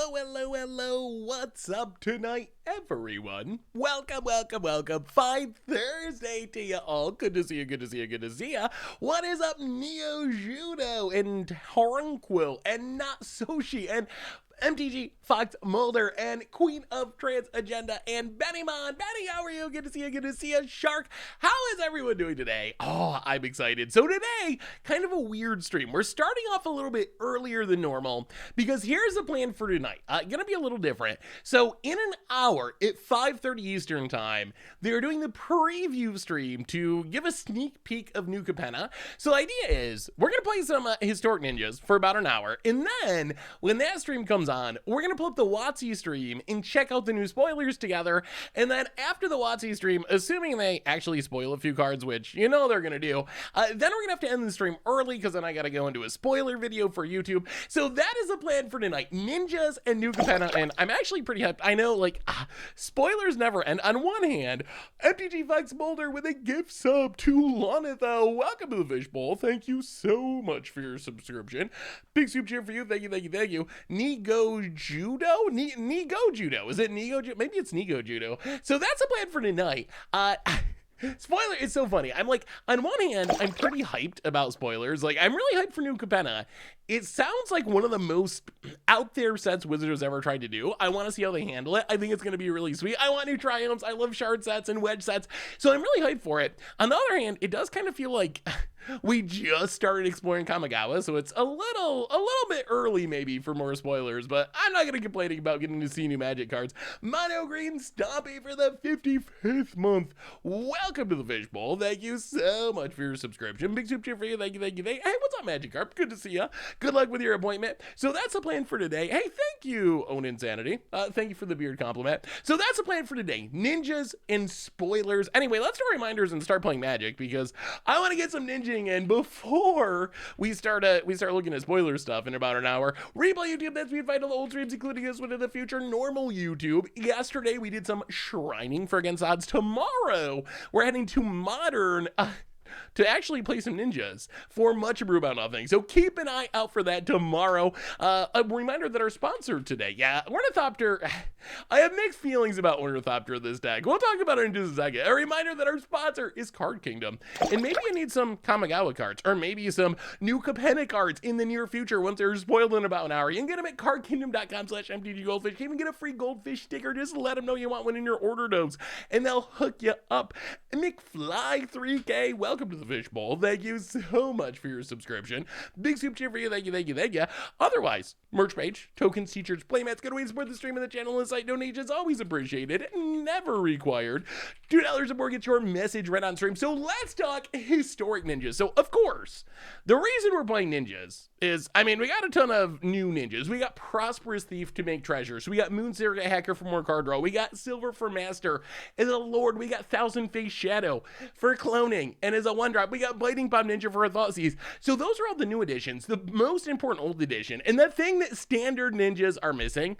Hello, what's up tonight, everyone? Welcome. Fine Thursday to you all. Good to see you. What is up, Neo Judo and Hornquill and Not Soshi and MTG, Fox Mulder, and Queen of Trans Agenda, and Benny Mon. Benny, how are you? Good to see you. Shark, how is everyone doing today? Oh, I'm excited. So today, kind of a weird stream. We're starting off a little bit earlier than normal, because here's the plan for tonight. Gonna be a little different. So in an hour, at 5:30 Eastern Time, they're doing the preview stream to give a sneak peek of New Capenna. So the idea is, we're gonna play some Historic Ninjas for about an hour, and then, when that stream comes on, we're gonna pull up the WotC stream and check out the new spoilers together, and then after the WotC stream, assuming they actually spoil a few cards, which you know they're gonna do, then we're gonna have to end the stream early because then I gotta go into a spoiler video for YouTube. So that is the plan for tonight: Ninjas and New Capenna, and I'm actually pretty hyped. I know, like, spoilers never end. On one hand, MTG Fox Mulder with a gift sub to Lana, though. Welcome to the Fishbowl. Thank you so much for your subscription. Big soup cheer for you. Thank you. Nego Judo? Nego Judo. Is it Nego Judo? Maybe it's Nego Judo. So that's the plan for tonight. Spoiler, it's so funny. I'm like, on one hand, I'm pretty hyped about spoilers. Like, I'm really hyped for New Capenna. It sounds like one of the most out there sets Wizards ever tried to do. I want to see how they handle it. I think it's going to be really sweet. I want new triumphs. I love shard sets and wedge sets. So I'm really hyped for it. On the other hand, it does kind of feel like we just started exploring Kamigawa, so it's a little bit early maybe for more spoilers, but I'm not going to complain about getting to see new Magic cards. Mono Green Stompy for the 55th month. Welcome to the Fishbowl. Thank you so much for your subscription. Big soup cheer for you. Thank you. Hey, what's up, Magic Carp? Good to see ya. Good luck with your appointment. So that's the plan for today. Hey, thank you, Own Insanity. Thank you for the beard compliment. So that's the plan for today: ninjas and spoilers. Anyway, let's do reminders and start playing Magic, because I want to get some ninjing in before we start looking at spoiler stuff in about an hour. Replay YouTube, that's me fight all the old streams, including this one in the future. Normal YouTube. Yesterday we did some shrining for Against Odds. Tomorrow we're heading to Modern to actually play some ninjas for Much Brew About Nothing. So keep an eye out for that tomorrow. A reminder that our sponsor today, Ornithopter. I have mixed feelings about Ornithopter this deck. We'll talk about it in just a second. A reminder that our sponsor is Card Kingdom. And maybe you need some Kamigawa cards, or maybe some new Capenna cards in the near future once they're spoiled in about an hour. You can get them at cardkingdom.com/mtggoldfish. You can even get a free goldfish sticker. Just let them know you want one in your order notes, and they'll hook you up. McFly3K, welcome to the Fishbowl. Thank you so much for your subscription. Big soup cheer for you. Thank you. Otherwise, merch page, tokens, t-shirts, playmats, good way to support the stream and the channel, and site donations, always appreciated, never required. $2 or more gets your message right on stream. So let's talk Historic Ninjas. So, of course, the reason we're playing ninjas is, we got a ton of new ninjas. We got Prosperous Thief to make treasures. We got Moon Surrogate Hacker for more card draw. We got Silver for Master. As a Lord, we got Thousand Face Shadow for cloning. And as a 1-drop, we got Biting Bomb Ninja for a Thoughtseize. So those are all the new additions. The most important old edition. And the thing that standard ninjas are missing,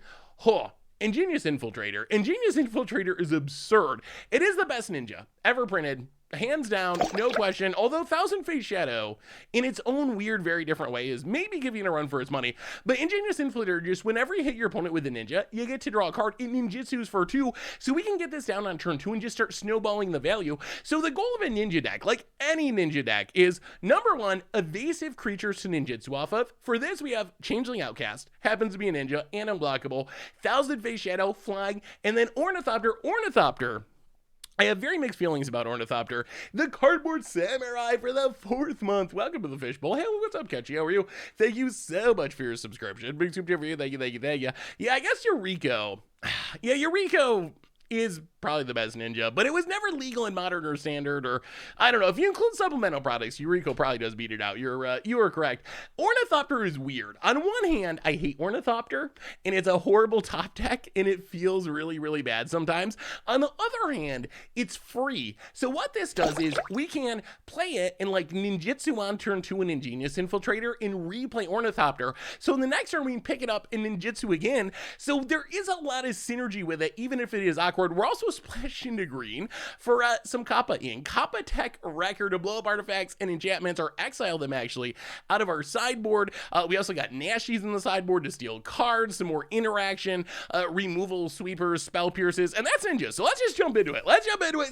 Ingenious Infiltrator. Ingenious Infiltrator is absurd. It is the best ninja ever printed. Hands down, no question. Although Thousand Face Shadow, in its own weird, very different way, is maybe giving a run for its money. But Ingenious Infiltrator, just whenever you hit your opponent with a ninja, you get to draw a card in ninjutsus for 2. So we can get this down on turn 2 and just start snowballing the value. So the goal of a ninja deck, like any ninja deck, is number 1, evasive creatures to ninjutsu off of. For this, we have Changeling Outcast, happens to be a ninja and unblockable, Thousand Face Shadow, flying, and then Ornithopter. I have very mixed feelings about Ornithopter. The Cardboard Samurai for the 4th month. Welcome to the Fishbowl. Hey, what's up, Catchy? How are you? Thank you so much for your subscription. Big soup for you. Thank you. Yeah, I guess Yuriko. Yeah, Yuriko is probably the best ninja, but it was never legal in Modern or Standard, or I don't know. If you include supplemental products, Yuriko probably does beat it out. You are correct. Ornithopter is weird. On one hand, I hate Ornithopter, and it's a horrible top deck, and it feels really, really bad sometimes. On the other hand, it's free. So what this does is we can play it in like ninjutsu on turn 2 an Ingenious Infiltrator and replay Ornithopter. So in the next turn, we can pick it up in ninjutsu again. So there is a lot of synergy with it, even if it is awkward Horde. We're also splashed into green for some Kappa ink. Kappa Tech Record to blow up artifacts and enchantments, or exile them actually, out of our sideboard. We also got Nashies in the sideboard to steal cards, some more interaction, removal sweepers, spell pierces, and that's ninja. So let's just jump into it.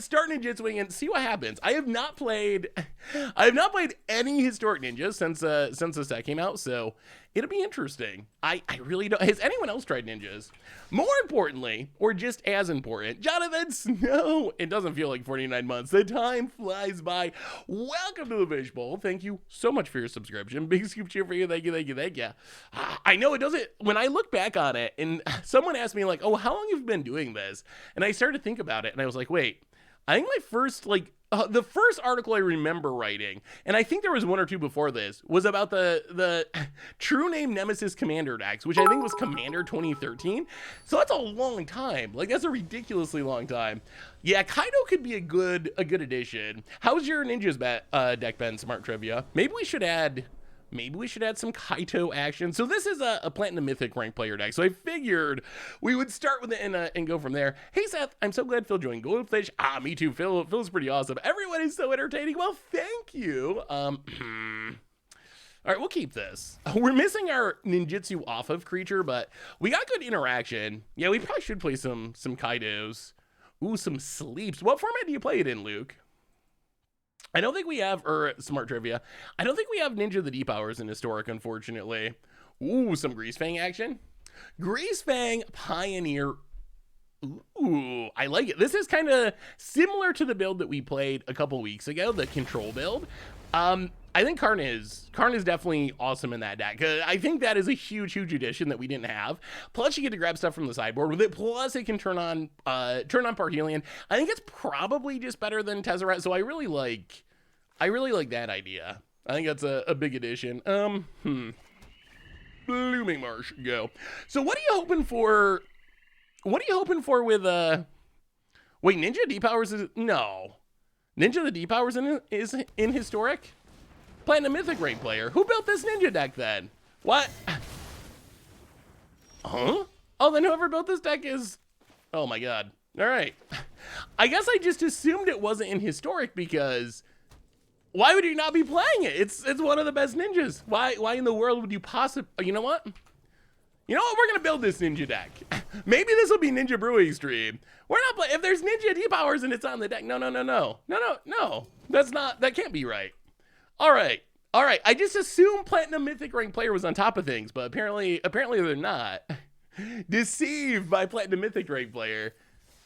Start ninjutsuing and see what happens. I have not played any historic ninjas since the set came out, so it'll be interesting. I really don't. Has anyone else tried ninjas? More importantly, or just as important, Jonathan Snow. It doesn't feel like 49 months. The time flies by. Welcome to the Fish Bowl. Thank you so much for your subscription. Big scoop cheer for you. Thank you. I know it doesn't. When I look back on it, and someone asked me like, "Oh, how long have you been doing this?" And I started to think about it, and I was like, "Wait, I think my first the first article I remember writing, and I think there was one or two before this, was about the True Name Nemesis Commander decks, which I think was Commander 2013. So that's a long time. Like, that's a ridiculously long time. Yeah, Kaido could be a good addition. How's your ninjas deck been, Smart Trivia? Maybe we should add some Kaito action. So this is a Platinum Mythic rank player deck. So I figured we would start with it and go from there. Hey, Seth, I'm so glad Phil joined Goldfish. Me too. Phil's pretty awesome. Everyone is so entertaining. Well, thank you. All right, we'll keep this. We're missing our ninjutsu off of creature, but we got good interaction. Yeah, we probably should play some Kaidos. Ooh, some sleeps. What format do you play it in, Luke? I don't think we have, or Smart Trivia, I don't think we have Ninja the Deep Hours in Historic, unfortunately. Ooh, some Greasefang action. Greasefang Pioneer. Ooh, I like it. This is kind of similar to the build that we played a couple weeks ago, the Control build. I think Karn is definitely awesome in that deck. I think that is a huge addition that we didn't have. Plus, you get to grab stuff from the sideboard with it. Plus, it can turn on Parhelion. I think it's probably just better than Tezzeret. So I really like that idea. I think that's a big addition. Blooming Marsh, go. So what are you hoping for? What are you hoping for with Wait, Ninja Deep Powers is no. Ninja the Deep Powers is in Historic? Platinum Mythic rank player. Who built this ninja deck then? What? Huh? Oh, then whoever built this deck is... Oh my god. All right. I guess I just assumed it wasn't in Historic because... Why would you not be playing it? It's one of the best ninjas. Why in the world would you possibly... You know what? We're gonna build this ninja deck. Maybe this will be Ninja Brewing stream. We're not playing... If there's Ninja Deep Powers and it's on the deck... No. That can't be right. All right. I just assumed Platinum Mythic rank player was on top of things, but apparently they're not. Deceived by Platinum Mythic rank player.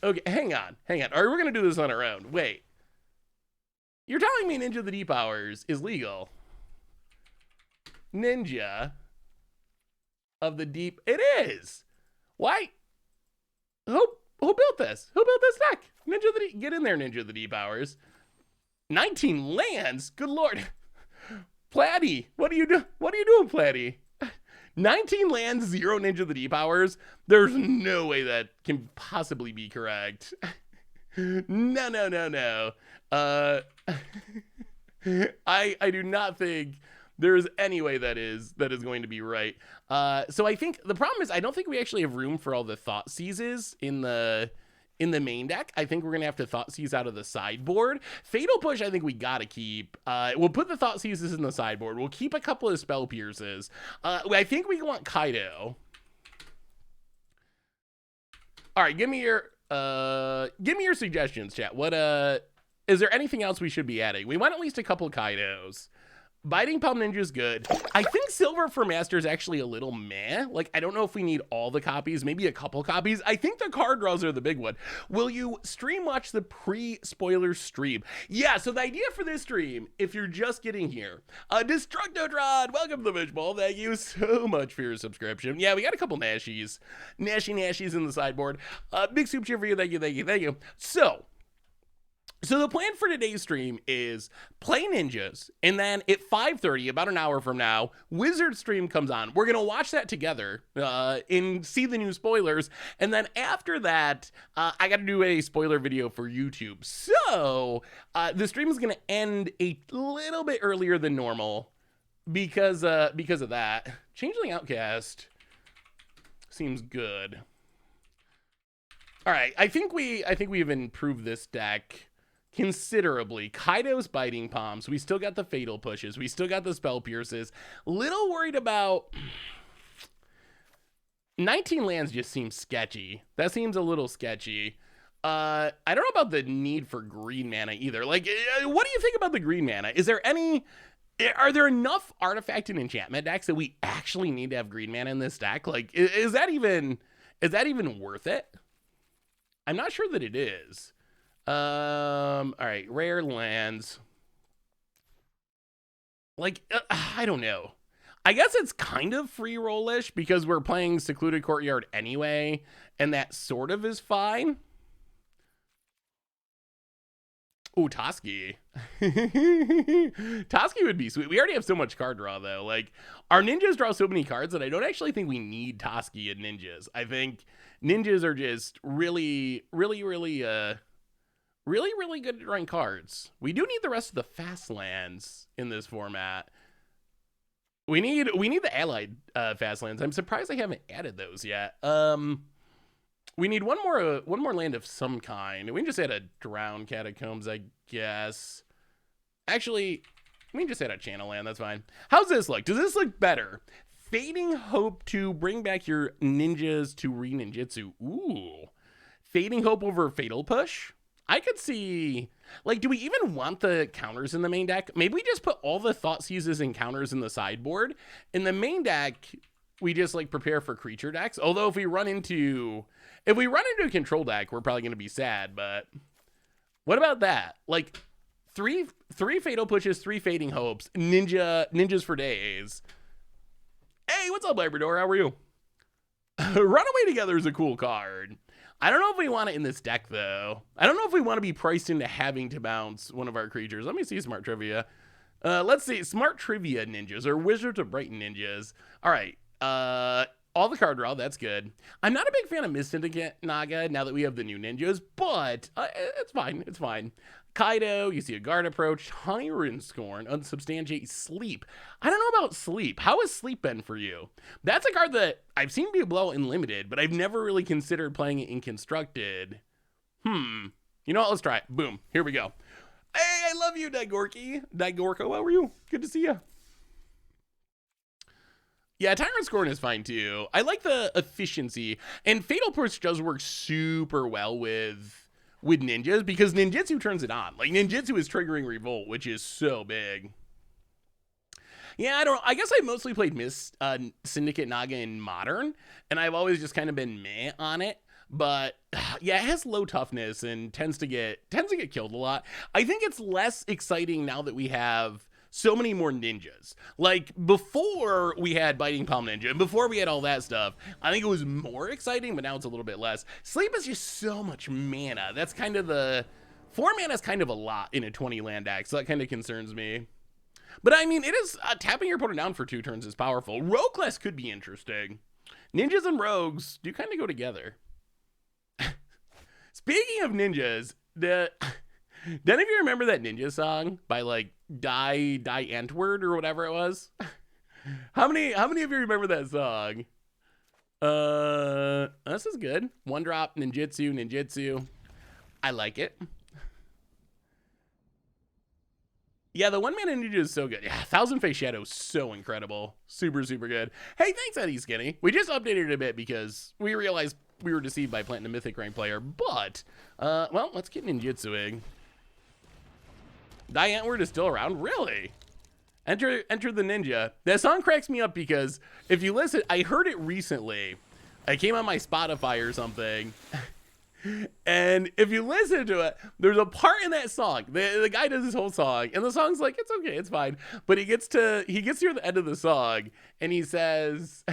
Okay, hang on. All right, we're gonna do this on our own. Wait. You're telling me Ninja the Deep Hours is legal? Ninja of the Deep... It is! Why? Who built this? Who built this deck? Ninja the Deep... Get in there, Ninja the Deep Hours. 19 lands? Good lord. Platy, what are you doing, Platy? 19 lands, 0 Ninja the Deep Hours. There's no way that can possibly be correct. No. I do not think there's any way that is going to be right. So I think the problem is I don't think we actually have room for all the Thought Seizes in the main deck. I think we're gonna have to Thought Seize out of the sideboard. Fatal Push, I think we gotta keep. We'll put the Thought Seizes in the sideboard. We'll keep a couple of Spell Pierces. I think we want Kaido. All right, give me your suggestions, chat. What is there anything else we should be adding? We want at least a couple of Kaidos. Biting Palm Ninja is good. I think Silver for Master is actually a little meh. Like, I don't know if we need all the copies, maybe a couple copies. I think the card draws are the big one. Will you stream watch the pre-spoiler stream? Yeah, so the idea for this stream, if you're just getting here, Destructotron, welcome to the Fish Bowl. Thank you so much for your subscription. Yeah, we got a couple Nashies. Nashies in the sideboard. Big soup cheer for you. Thank you. So the plan for today's stream is play ninjas, and then at 5:30, about an hour from now, Wizard stream comes on. We're gonna watch that together and see the new spoilers, and then after that, I got to do a spoiler video for YouTube. So the stream is gonna end a little bit earlier than normal because of that. Changeling Outcast seems good. All right, I think we've improved this deck considerably. Kaido's Biting Palms. We still got the Fatal Pushes. We still got the Spell Pierces. Little worried about 19 lands just seems sketchy. That seems a little sketchy. I don't know about the need for green mana either. Like, what do you think about the green mana? Are there enough artifact and enchantment decks that we actually need to have green mana in this deck? Like, is that even worth it? I'm not sure that it is. All right, rare lands. Like, I don't know. I guess it's kind of free roll-ish because we're playing Secluded Courtyard anyway, and that sort of is fine. Ooh, Toski. Toski would be sweet. We already have so much card draw, though. Like, our ninjas draw so many cards that I don't actually think we need Toski and ninjas. I think ninjas are just really good at drawing cards. We do need the rest of the fast lands in this format. We need the allied fast lands. I'm surprised I haven't added those yet. We need one more land of some kind. We can just add a Drowned Catacombs, I guess. Actually, we can just add a channel land. That's fine. How's this look? Does this look better? Fading Hope to bring back your ninjas to re-ninjutsu. Ooh. Fading Hope over Fatal Push? I could see... Like, do we even want the counters in the main deck? Maybe we just put all the Thought Seizes and counters in the sideboard. In the main deck, we just, like, prepare for creature decks. Although if we run into a control deck, we're probably going to be sad, but... What about that? Like, three Fatal Pushes, 3 Fading Hopes, ninjas for days. Hey, what's up, Labrador? How are you? Runaway Together is a cool card. I don't know if we want it in this deck, though. I don't know if we want to be priced into having to bounce one of our creatures. Let me see Smart Trivia. Let's see. Smart Trivia ninjas or Wizards of Brighton ninjas. All right. All the card draw. That's good. I'm not a big fan of Mist Syndicate Naga now that we have the new ninjas, but it's fine. It's fine. Kaido, you see a Guard Approach, Tyrant Scorn, Unsubstantiate, Sleep. I don't know about Sleep. How has Sleep been for you? That's a card that I've seen people blow in Limited, but I've never really considered playing it in Constructed. You know what? Let's try it. Boom. Here we go. Hey, I love you, Dagorky. Dagorko, how are you? Good to see you. Yeah, Tyrant Scorn is fine too. I like the efficiency, and Fatal Push does work super well with ninjas because ninjutsu turns it on. Like, ninjutsu is triggering Revolt, which is so big. Yeah, I guess I mostly played Syndicate Naga in Modern, and I've always just kind of been meh on it. But yeah, it has low toughness and tends to get killed a lot. I think it's less exciting now that we have so many more ninjas. Like, before we had Biting Palm Ninja, and before we had all that stuff, I think it was more exciting, but now it's a little bit less. Sleep is just so much mana. That's kind of 4 mana is kind of a lot in a 20 land deck, so that kind of concerns me. But I mean, it is, tapping your opponent down for 2 turns is powerful. Rogue class could be interesting. Ninjas and rogues do kind of go together. Speaking of ninjas, none of you remember that ninja song by, like, Die Antwoord or whatever it was? How many of you remember that song? This is good. 1-drop ninjutsu. I like it. Yeah, the 1-mana ninja is so good. Yeah, Thousand Face Shadow is so incredible. Super good. Hey, thanks, Eddie Skinny. We just updated it a bit because we realized we were deceived by planting a Mythic rank player, but well, let's get ninjutsuing. Die Antwoord is still around? Really? Enter the Ninja. That song cracks me up because if you listen, I heard it recently. I came on my Spotify or something. And if you listen to it, there's a part in that song. The guy does this whole song, and the song's like, it's okay, it's fine. But he gets near the end of the song, and he says,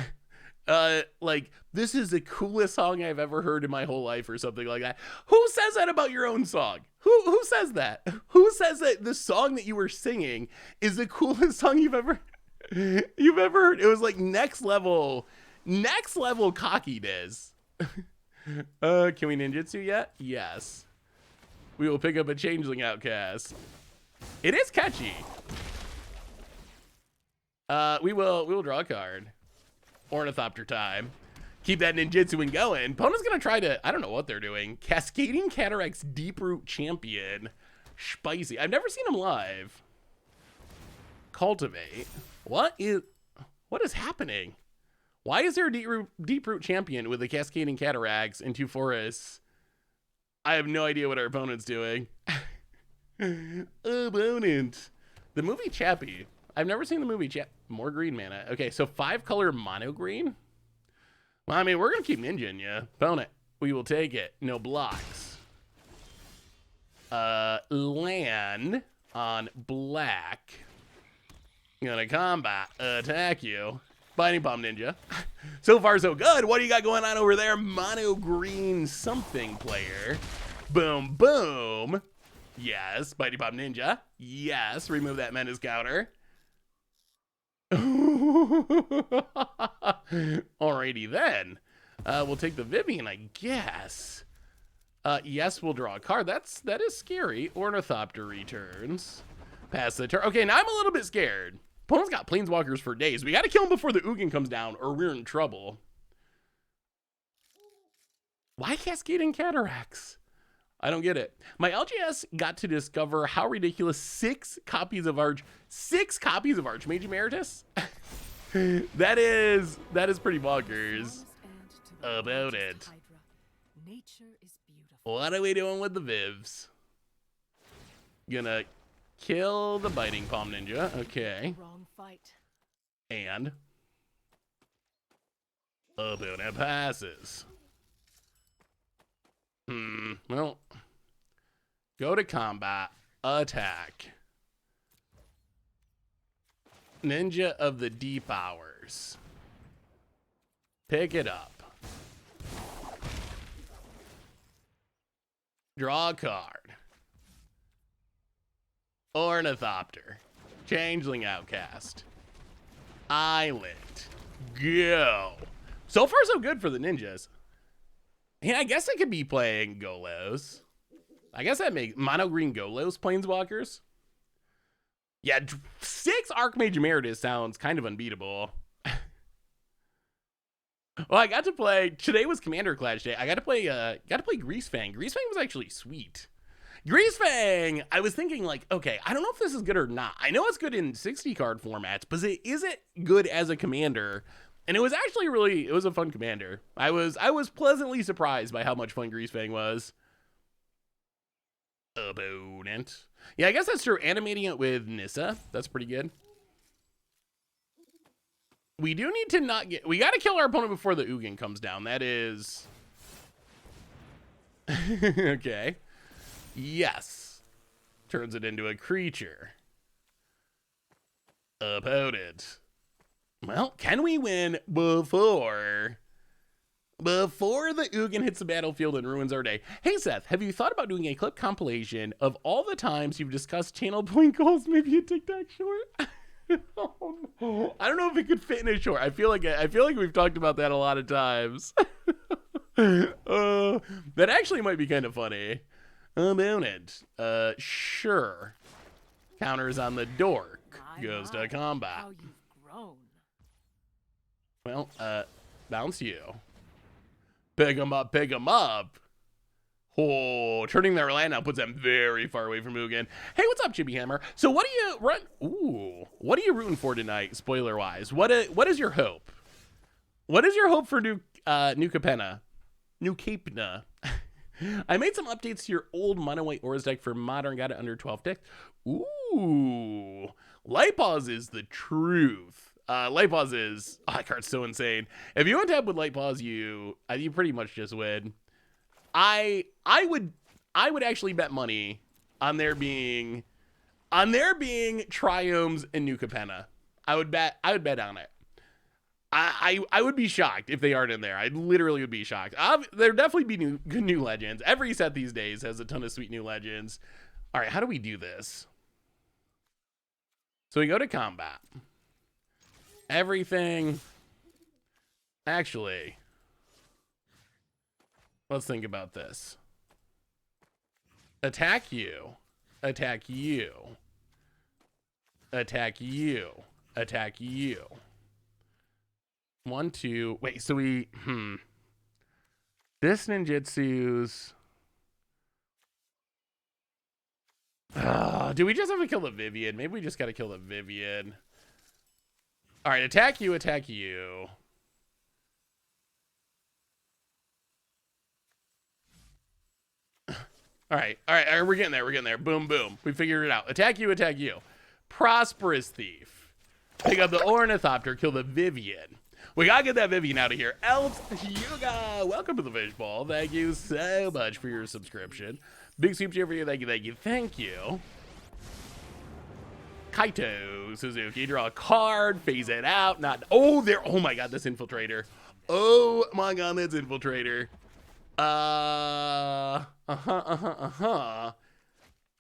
like, this is the coolest song I've ever heard in my whole life, or something like that. Who says that about your own song? Who says that? Who says that the song that you were singing is the coolest song you've ever heard? It was like next level cockiness. Can we ninjutsu yet? Yes. We will pick up a Changeling Outcast. It is catchy. We will draw a card. Ornithopter time. keep that ninjutsu going. Opponent's gonna try to, I don't know what they're doing. Cascading Cataract's Deeproot Champion. Spicy. I've never seen him live. Cultivate. What is happening? Why is there a Deeproot Champion with the Cascading Cataracts and 2 forests? I have no idea what our opponent's doing. Opponent. The movie Chappie. I've never seen the movie More green mana. Okay, so 5-color mono green. Well, I mean, we're gonna keep ninjaing ya. Opponent. We will take it. No blocks. Land on black. Gonna combat. Attack you. Binding Palm Ninja. So far, so good. What do you got going on over there? Mono green something player. Boom, boom. Yes. Binding Palm Ninja. Yes. Remove that menace counter. Alrighty then. We'll take the Vivian, I guess. Yes, we'll draw a card. That is scary. Ornithopter returns. Pass the turn. Okay, now I'm a little bit scared. Opponent's got Planeswalkers for days. We got to kill him before the Ugin comes down, or we're in trouble. Why Cascading Cataracts? I don't get it. My LGS got to discover how ridiculous 6 copies of Archmage Emeritus? that is pretty bonkers. About it. What are we doing with the Vivs? Gonna kill the Biting Palm Ninja. Okay. And opponent passes. Well, go to combat. Attack. Ninja of the Deep Hours. Pick it up. Draw a card. Ornithopter. Changeling Outcast. Island. Go. So far, so good for the ninjas. Yeah, I guess I could be playing Golos. I guess that makes mono green Golos Planeswalkers. Yeah, 6 Archmage Emeritus sounds kind of unbeatable. Well, I got to play, today was Commander Clash Day. I got to play Greasefang. Greasefang was actually sweet. Greasefang, I was thinking like, okay, I don't know if this is good or not. I know it's good in 60 card formats, but is it good as a commander? And it was actually it was a fun commander. I was pleasantly surprised by how much fun Greasefang was. Opponent. Yeah, I guess that's true. Animating it with Nissa, that's pretty good. We do need to we got to kill our opponent before the Ugin comes down. That is... okay. Yes. Turns it into a creature. Opponent. Well, can we win before the Ugin hits the battlefield and ruins our day? Hey, Seth, have you thought about doing a clip compilation of all the times you've discussed channel point goals, maybe a TikTok short? Oh, no. I don't know if it could fit in a short. I feel like we've talked about that a lot of times. That actually might be kind of funny. Opponent. Sure. Counters on the dork. Goes to combat. How you've grown. Well, bounce you. Pick him up, pick him up. Oh, turning their land out puts them very far away from Ugin. Hey, what's up, Chibi Hammer? So what are you rooting for tonight, spoiler-wise? What is your hope? What is your hope for new Capenna? New Capenna. I made some updates to your old mono white Auras deck for modern, got it under 12 ticks. Ooh. Light Pause is the truth. Light Pause is, that card's so insane. If you untap with Light Pause, you pretty much just win. I would actually bet money on there being Triomes and New Capenna. I would bet on it. I would be shocked if they aren't in there. I literally would be shocked. There'd definitely be good new legends. Every set these days has a ton of sweet new legends. All right, how do we do this? So we go to combat. Everything. Actually, let's think about this. Attack you. Attack you. Attack you. Attack you. 1, 2. Wait, so we this ninjutsu's do we just have to kill the Vivian? Maybe we just gotta kill the Vivian. Alright, attack you, attack you. Alright, we're getting there. Boom, boom. We figured it out. Attack you, attack you. Prosperous Thief. Pick up the Ornithopter, kill the Vivian. We gotta get that Vivian out of here. Else, Yuga, welcome to the Fishbowl. Thank you so much for your subscription. Big soup cheer for you. Thank you. Kaito Suzuki, draw a card, phase it out. Oh my god, this Infiltrator. Oh my god, that's Infiltrator.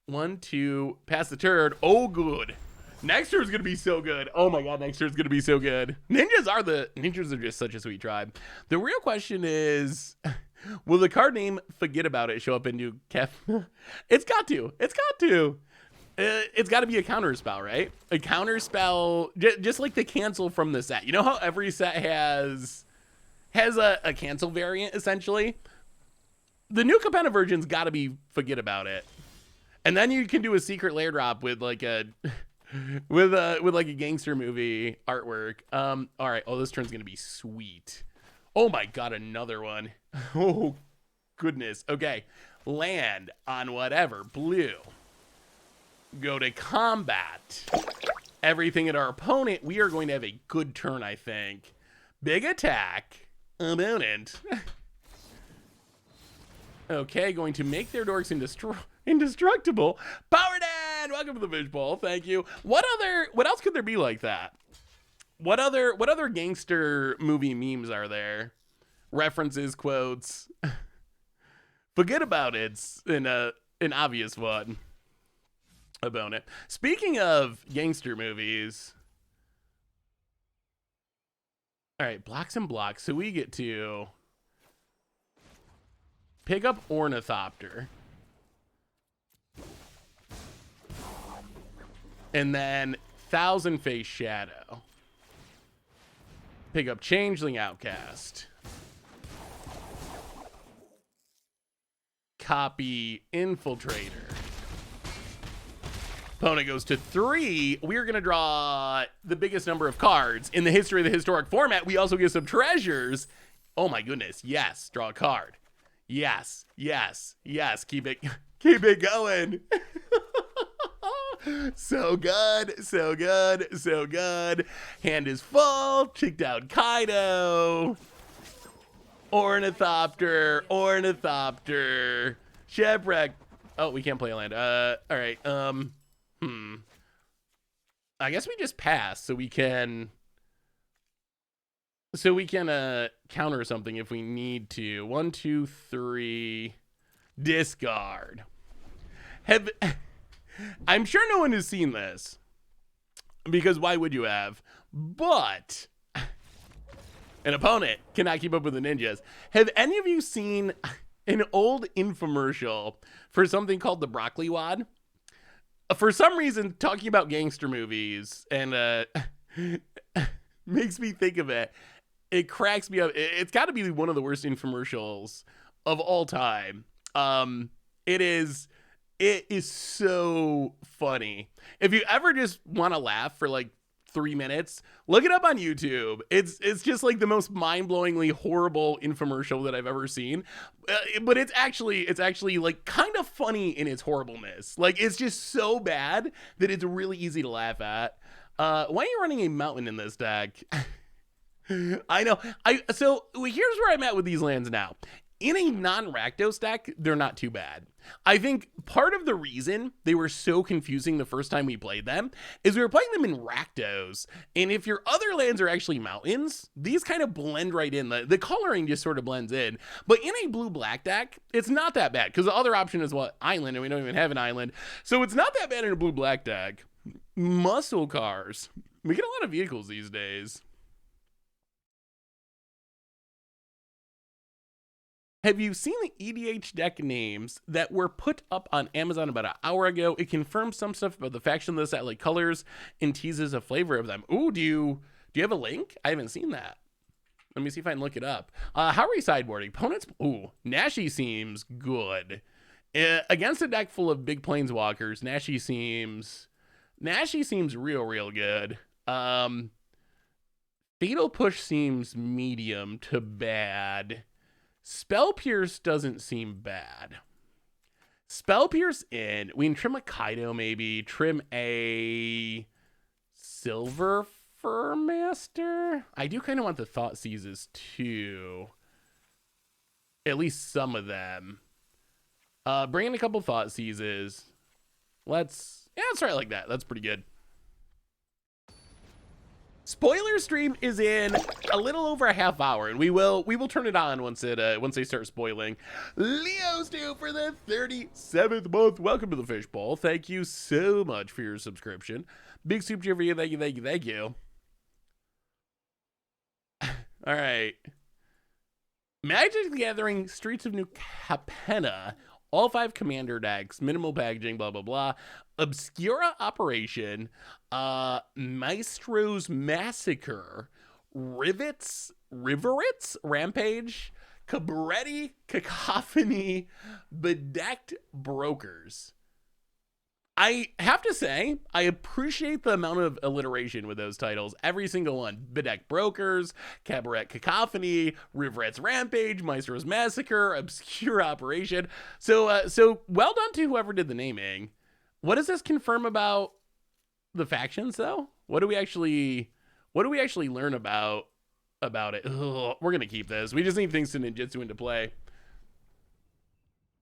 1, 2, pass the turn. Oh, good. Next turn is gonna be so good. Oh my god, next turn is gonna be so good. Ninjas are just such a sweet tribe. The real question is, will the card name "Forget About It" show up in new Capenna? It's got to. It's got to be a counter spell, right? A counter spell, just like the cancel from the set. You know how every set has a cancel variant essentially. The new Capenna version's got to be "Forget About It," and then you can do a secret lair drop with like a with like a gangster movie artwork. All right. Oh, this turn's gonna be sweet. Oh my god, another one. Oh goodness. Okay, land on whatever blue. Go to combat. Everything at our opponent. We are going to have a good turn, I think. Big attack. Opponent. Okay, going to make their dorks indestructible. Power Dad, welcome to the Fishbowl. Thank you. What else could there be like that? What other gangster movie memes are there? References, quotes. Forget About It's an obvious one. About it. Speaking of gangster movies. All right, blocks and blocks. So we get to pick up Ornithopter. And then Thousand Face Shadow. Pick up Changeling Outcast. Copy Infiltrator. Opponent goes to 3. We're going to draw the biggest number of cards in the history of the historic format. We also get some treasures. Oh my goodness. Yes. Draw a card. Yes. Yes. Yes. Keep it going. So good. So good. So good. Hand is full. Checked out Kaido. Ornithopter. Shipwreck. Oh, we can't play a land. All right. I guess we just pass so we can counter something if we need to. 1, 2, 3. Discard. I'm sure no one has seen this, because why would you have? But an opponent cannot keep up with the ninjas. Have any of you seen an old infomercial for something called the Broccoli Wad? For some reason, talking about gangster movies and makes me think of it. It cracks me up. It's got to be one of the worst infomercials of all time. It is so funny. If you ever just want to laugh for like 3 minutes, look it up on YouTube. It's just like the most mind-blowingly horrible infomercial that I've ever seen. But it's actually like kind of funny in its horribleness. Like, it's just so bad that it's really easy to laugh at. Why are you running a mountain in this deck? I know. So here's where I'm at with these lands now. In a non-Rakdos deck, they're not too bad. I think part of the reason they were so confusing the first time we played them is we were playing them in Rakdos, and if your other lands are actually mountains, these kind of blend right in. The coloring just sort of blends in. But in a blue-black deck, it's not that bad, because the other option is what? Island, and we don't even have an island. So it's not that bad in a blue-black deck. Muscle cars. We get a lot of vehicles these days. Have you seen the EDH deck names that were put up on Amazon about an hour ago? It confirms some stuff about the faction lists, like colors, and teases a flavor of them. Ooh, do you have a link? I haven't seen that. Let me see if I can look it up. How are we sideboarding? Opponents, ooh, Nashi seems good. Against a deck full of big planeswalkers, Nashi seems real good. Fatal Push seems medium to bad. Spell Pierce doesn't seem bad. Spell Pierce in. We can trim a Kaido maybe. Trim a Silver Fur Master. I do kind of want the Thought Seizes too. At least some of them. Bring in a couple Thought Seizes. Let's try it like that. That's pretty good. Spoiler stream is in a little over a half hour, and we will turn it on once they start spoiling. Leo's due for the 37th month. Welcome to the Fishbowl. Thank you so much for your subscription. Big soup cheer for you. Thank you. All right. Magic the Gathering, Streets of New Capenna. All 5 commander decks, minimal packaging, blah, blah, blah. Obscura Operation, Maestros Massacre, Riveteers, Rampage, Cabretti, Cacophony, Bedecked Brokers. I have to say, I appreciate the amount of alliteration with those titles. Every single one. Bedecked Brokers, Cabaret Cacophony, Riveteers Rampage, Maestros Massacre, Obscure Operation. So well done to whoever did the naming. What does this confirm about the factions, though? What do we actually learn about it? Ugh, we're gonna keep this. We just need things to ninjutsu into play.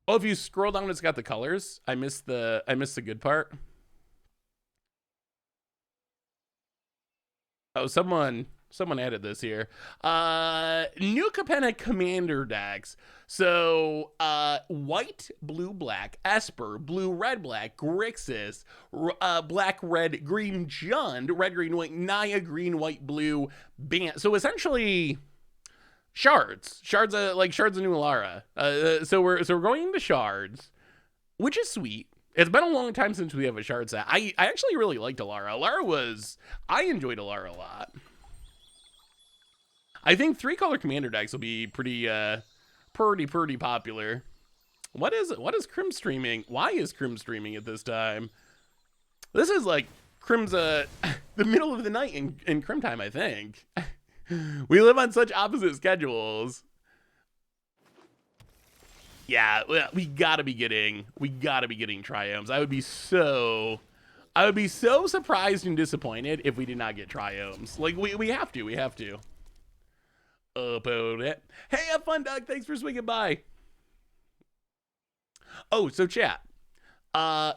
Oh, if you scroll down, it's got the colors. I missed the good part. Oh, someone added this here. New Capenna commander decks. So, white, blue, black, Esper, blue, red, black, Grixis, black, red, green, Jund, red, green, white, Naya, green, white, blue, Bant. So essentially, Shards, like Shards of New Alara. So we're going into Shards, which is sweet. It's been a long time since we have a Shard set. I actually really liked Alara. I enjoyed Alara a lot. I think 3-color commander decks will be pretty popular. What is Crim streaming? Why is Crim streaming at this time? This is like Crim's the middle of the night in Crim time, I think. We live on such opposite schedules. Yeah, we gotta be getting triomes. I would be so surprised and disappointed if we did not get triomes. Like we have to. Opponent. Hey, have fun, Doug. Thanks for swinging by. Oh, so chat.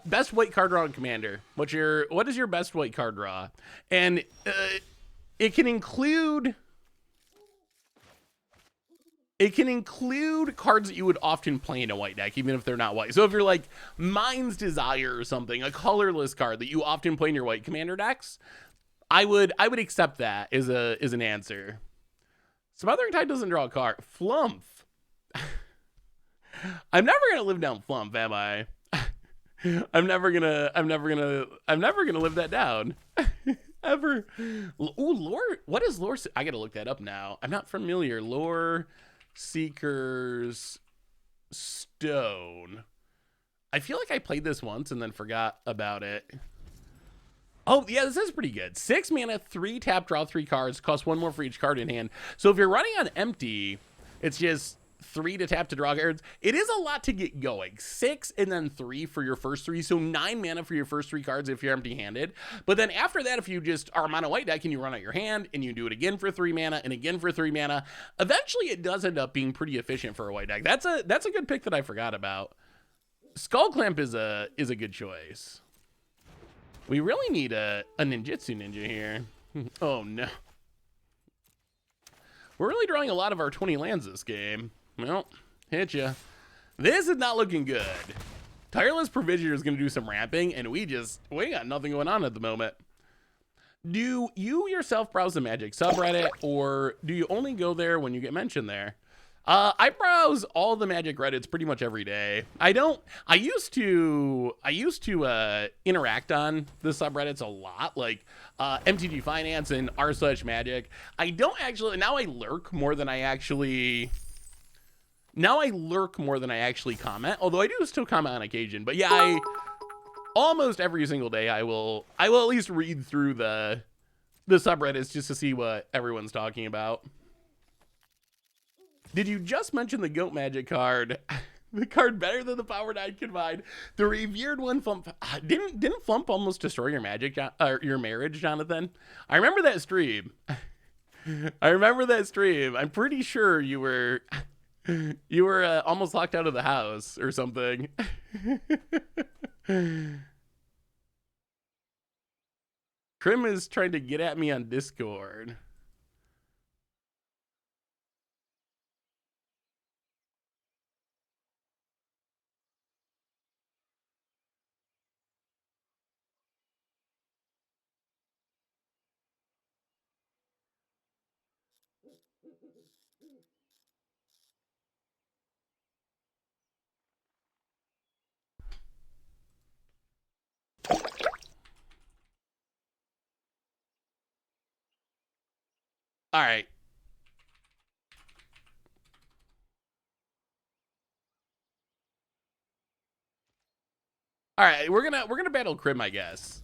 Best white card draw on Commander. What is your best white card draw? And it can include cards that you would often play in a white deck, even if they're not white. So if you're like Mind's Desire or something, a colorless card that you often play in your white commander decks, I would accept that as an answer. Smothering Tide doesn't draw a card. Flumph. I'm never gonna live down Flumph, am I? I'm never gonna live that down. Ever. Ooh, lore. What is lore? I gotta look that up now. I'm not familiar. Lore Seeker's Stone. I feel like I played this once and then forgot about it. Oh, yeah, this is pretty good. 6 mana, 3 tap, draw 3 cards, cost 1 more for each card in hand. So if you're running on empty, it's just 3 to tap to draw cards. It is a lot to get going. 6 and then 3 for your first 3. So 9 mana for your first 3 cards if you're empty-handed. But then after that, if you just are mono white deck and you run out your hand and you do it again for 3 mana and again for 3 mana, eventually it does end up being pretty efficient for a white deck. That's a good pick that I forgot about. Skull Clamp is a good choice. We really need a ninjutsu ninja here. Oh no. We're really drawing a lot of our 20 lands this game. Well, hit ya. This is not looking good. Tireless Provisioner is going to do some ramping, and we got nothing going on at the moment. Do you yourself browse the Magic subreddit, or do you only go there when you get mentioned there? I browse all the Magic Reddits pretty much every day. I used to interact on the subreddits a lot, like MTG Finance and r/magic. I don't actually, now I lurk more than I actually comment, although I do still comment on occasion. But yeah, I almost every single day I will at least read through the subreddits just to see what everyone's talking about. Did you just mention the Goat Magic card? The card better than the Power 9 Combined. The revered one, Flump. Didn't Flump almost destroy your magic, your marriage, Jonathan? I remember that stream. I'm pretty sure you were almost locked out of the house or something. Krim is trying to get at me on Discord. All right. All right, we're gonna battle Krim, I guess.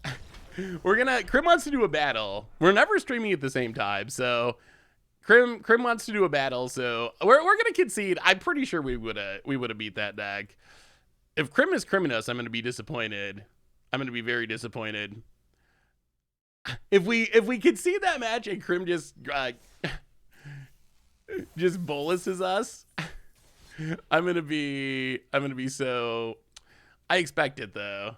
Krim wants to do a battle. We're never streaming at the same time, so Krim wants to do a battle, so we're gonna concede. I'm pretty sure we would have beat that deck. If Krim is Criminus, I'm gonna be disappointed. I'm gonna be very disappointed. If we concede that match and Krim just boluses us, I'm gonna be so. I expect it though.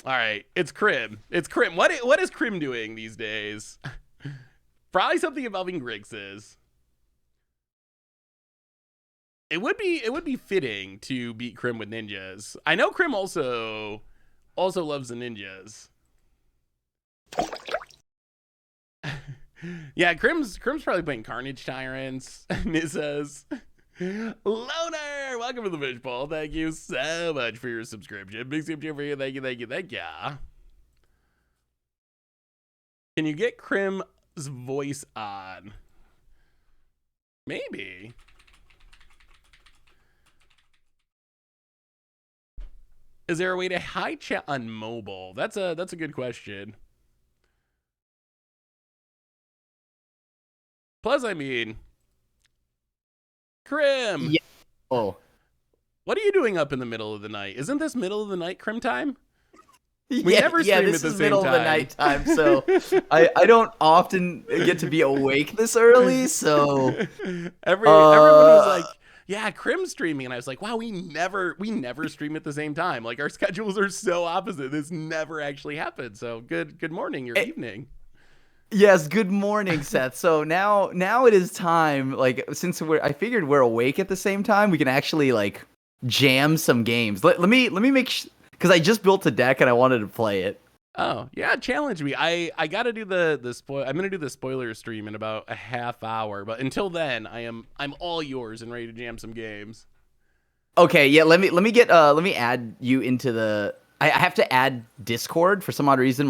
All right, it's Krim. What is Krim doing these days? Probably something involving Grixis. It would be fitting to beat Krim with ninjas. I know Krim also loves the ninjas. Yeah, Krim's probably playing Carnage Tyrants. Nissas. Loner, welcome to the fishbowl. Thank you so much for your subscription. Big subscription for you. Thank you. Can you get Krim's voice on? Maybe. Is there a way to high chat on mobile? That's a good question. Plus, I mean, Krim. Yeah. Oh. What are you doing up in the middle of the night? Isn't this middle of the night Krim time? We never stream at the same time. This is middle of the night time, so I don't often get to be awake this early, so everyone was like, yeah, Krim's streaming, and I was like, wow, we never stream at the same time. Like, our schedules are so opposite. This never actually happened. So good morning or evening. Yes, good morning, Seth. So now it is time, like, since I figured we're awake at the same time, we can actually like jam some games. Let me make because I just built a deck and I wanted to play it. Oh, yeah, challenge me. I got to do the spoil. I'm going to do the spoiler stream in about a half hour, but until then, I'm all yours and ready to jam some games. Okay, yeah, let me add you into the I have to add Discord for some odd reason.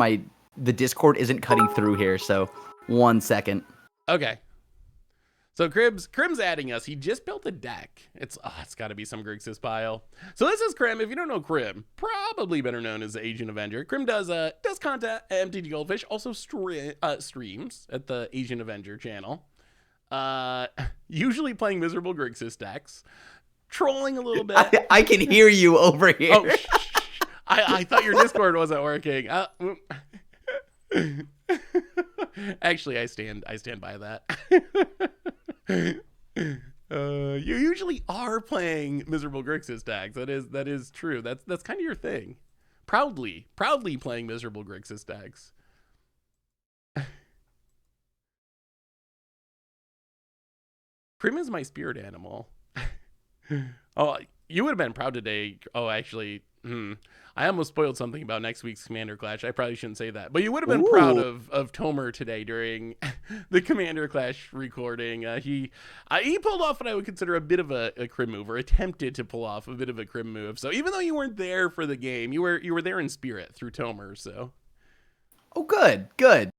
The Discord isn't cutting through here, so 1 second. Okay. So Krim's adding us. He just built a deck. It's got to be some Grixis pile. So this is Krim. If you don't know Krim, probably better known as the Asian Avenger. Krim does content at MTG Goldfish, also streams at the Asian Avenger channel. Usually playing miserable Grixis decks, trolling a little bit. I can hear you over here. Oh, I thought your Discord wasn't working. Actually, I stand by that. You usually are playing miserable Grixis decks. That is true. That's kind of your thing. Proudly playing miserable Grixis decks. Krim is my spirit animal. Oh, you would have been proud today. Oh, actually, I almost spoiled something about next week's Commander Clash. I probably shouldn't say that. But you would have been proud Ooh. of Tomer today during the Commander Clash recording. He pulled off what I would consider a bit of a crim move, or attempted to pull off a bit of a crim move. So even though you weren't there for the game, you were there in spirit through Tomer. So. Oh, good, good.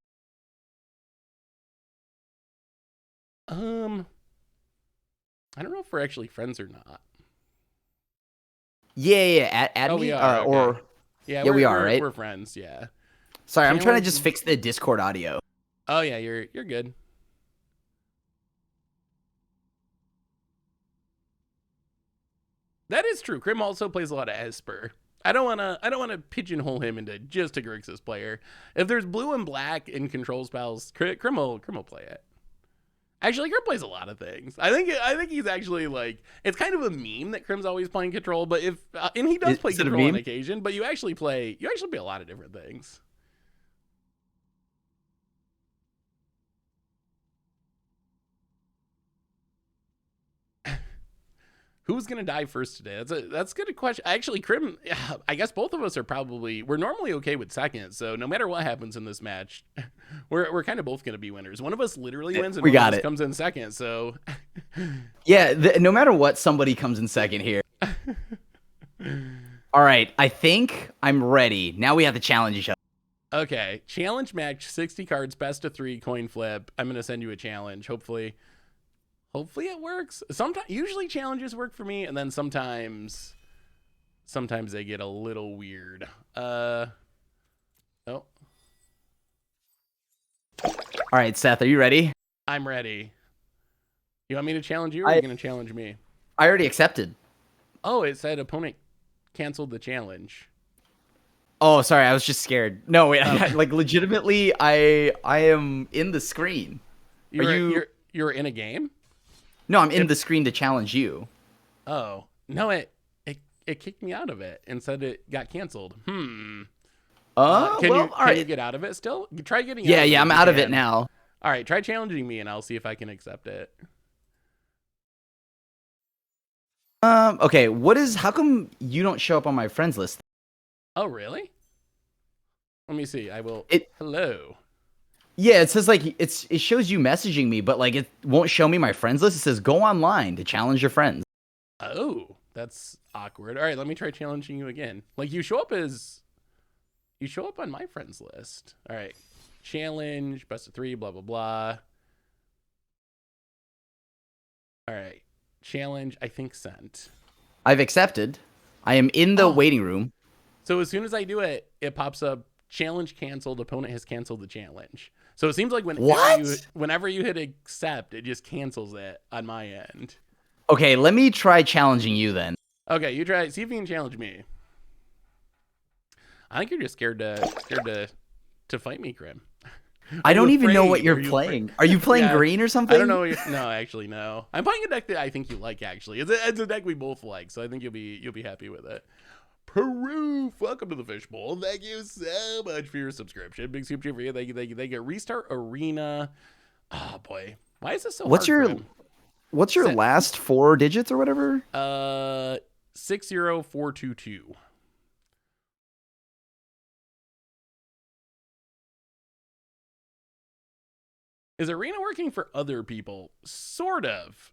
I don't know if we're actually friends or not. Yeah. Add Oh, me we are. Okay. or Yeah, we are, right? We're friends. Yeah. Sorry, I'm trying to just fix the Discord audio. Oh yeah, you're good. That is true. Crim also plays a lot of Esper. I don't wanna pigeonhole him into just a Grixis player. If there's blue and black in control spells, Crim will play it. Actually, Crim plays a lot of things. I think he's actually like, it's kind of a meme that Crim's always playing control, but and he does play control on occasion, but you actually play a lot of different things. Who's gonna die first today? That's a good question. Actually, Crim, I guess both of us we're normally okay with second. So no matter what happens in this match, we're kind of both gonna be winners. One of us literally wins, and one of us comes in second. So yeah, no matter what, somebody comes in second here. All right, I think I'm ready. Now we have to challenge each other. Okay, challenge match, 60 cards, best of 3, coin flip. I'm gonna send you a challenge. Hopefully it works. Usually challenges work for me, and then sometimes they get a little weird. Oh. All right, Seth, are you ready? I'm ready. You want me to challenge you, or are you gonna challenge me? I already accepted. Oh, it said opponent canceled the challenge. Oh, sorry, I was just scared. No, wait, like legitimately, I am in the screen. You're in a game? No, I'm in the screen to challenge you. Oh, no, it kicked me out of it and said it got canceled. Can you get out of it still? Try getting out of it. Yeah, I'm out of it now. All right, try challenging me and I'll see if I can accept it. Okay, how come you don't show up on my friends list? Oh, really? Let me see. Hello. Yeah, it says like it shows you messaging me, but like it won't show me my friends list. It says go online to challenge your friends. Oh, that's awkward. All right, let me try challenging you again. Like you show up on my friends list. All right, challenge, best of 3, blah blah blah. All right, challenge. I think sent. I've accepted. I am in the waiting room. So as soon as I do it, it pops up. Challenge canceled. Opponent has canceled the challenge. So it seems like whenever you hit accept, it just cancels it on my end. Okay, let me try challenging you then. Okay, you try. See if you can challenge me. I think you're just scared to fight me, Crim. I don't even know what you're playing. Are you playing green or something? I don't know. No, actually, no. I'm playing a deck that I think you like. Actually, it's a deck we both like, so I think you'll be happy with it. Peru, welcome to the Fishbowl. Thank you so much for your subscription. Big super for you. Thank you. Restart Arena. Oh boy, why is this so hard? What's your last 4 digits or whatever? 60422. Is Arena working for other people? Sort of.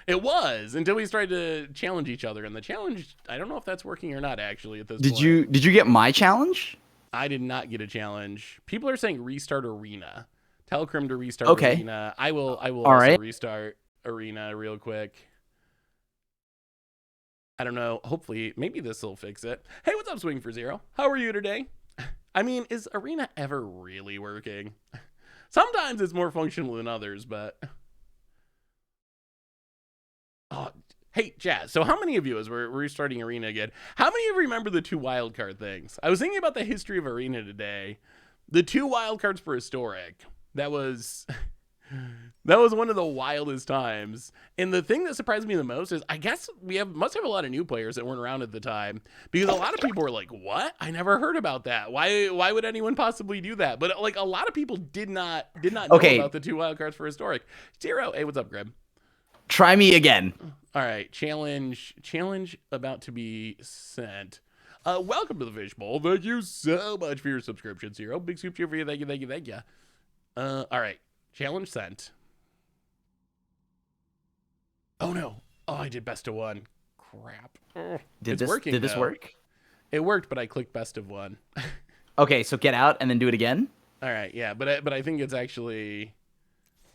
It was until we started to challenge each other, and the challenge, I don't know if that's working or not actually at this point. Did you get my challenge? I did not get a challenge. People are saying restart Arena. Tell Crim to restart Arena. I will also restart Arena real quick. I don't know. Hopefully, maybe this will fix it. Hey, what's up, Swing for Zero? How are you today? I mean, is Arena ever really working? Sometimes it's more functional than others, but... Oh, hey, Jazz, so how many of you, as we're restarting Arena again, how many of you remember the 2 wildcard things? I was thinking about the history of Arena today. The 2 wildcards for Historic. That was one of the wildest times. And the thing that surprised me the most is I guess must have a lot of new players that weren't around at the time, because a lot of people were like, what? I never heard about that. Why would anyone possibly do that? But like a lot of people did not know about the 2 wildcards for Historic. Zero, hey, what's up, Greg? Try me again. All right, challenge about to be sent. Welcome to the Fishbowl. Thank you so much for your subscription, Zero. Big soup cheer for you. Thank you, thank you, thank you. All right. Challenge sent. Oh, no. Oh, I did best of one. Crap. Did this work? It worked, but I clicked best of one. Okay, so get out and then do it again. All right, yeah, but I think it's actually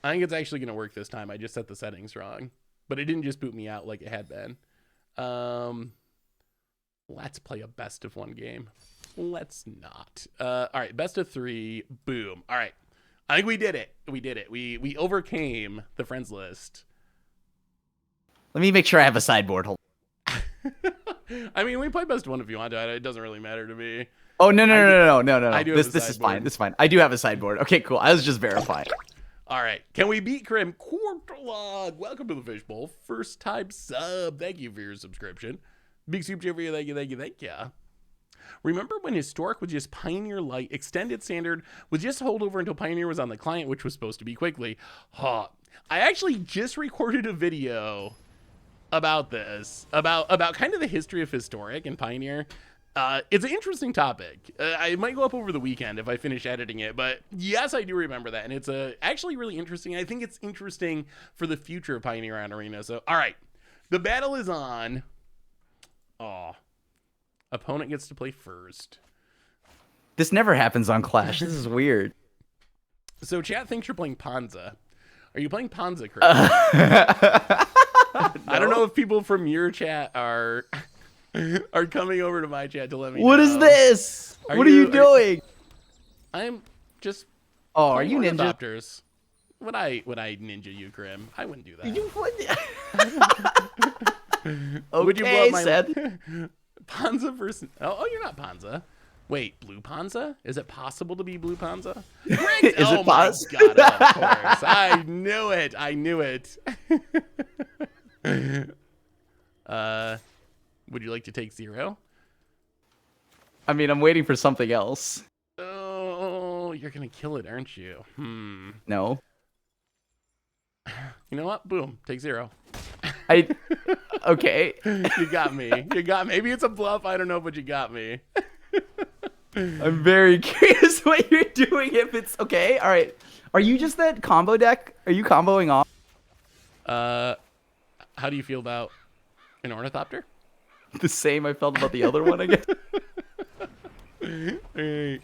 gonna work this time. I just set the settings wrong, but it didn't just boot me out like it had been. Let's play a best of one game. Let's not. All right, best of three. Boom. All right, I think we did it. We overcame the friends list. Let me make sure I have a sideboard. Hold on. I mean, we play best of one if you want to. It doesn't really matter to me. Oh no. This is fine. This is fine. I do have a sideboard. Okay, cool. I was just verifying. All right. Can we beat Krim? Quarterlog. Welcome to the Fishbowl. First time sub. Thank you for your subscription. Big soup cheer for you. Thank you, thank you, thank you. Remember when Historic was just Pioneer Light, Extended Standard was just hold over until Pioneer was on the client, which was supposed to be quickly. I actually just recorded a video about this, about kind of the history of Historic and Pioneer. It's an interesting topic. I might go up over the weekend if I finish editing it, but yes, I do remember that, and it's actually really interesting. I think it's interesting for the future of Pioneer on Arena. So, all right, the battle is on. Opponent gets to play first. This never happens on Clash. This is weird. So chat thinks you're playing Panza. Are you playing Panza, Chris? No. I don't know if people from your chat are coming over to my chat to let me know. What is this? What are you doing? I'm just. Oh, are you ninja? Adopters. Would I ninja you, Grim? I wouldn't do that. You would. Okay, would you blow my Seth. Panza versus? Oh, you're not Panza. Wait, blue Panza? Is it possible to be blue Panza? Is oh it my God! Of course, I knew it. Would you like to take zero? I mean, I'm waiting for something else. Oh, you're gonna kill it, aren't you? No. You know what? Boom. Take zero. Okay. You got me. Maybe it's a bluff. I don't know, but you got me. I'm very curious what you're doing. If it's okay. All right. Are you just that combo deck? Are you comboing off? How do you feel about an Ornithopter? The same I felt about the other one, I guess. Hey.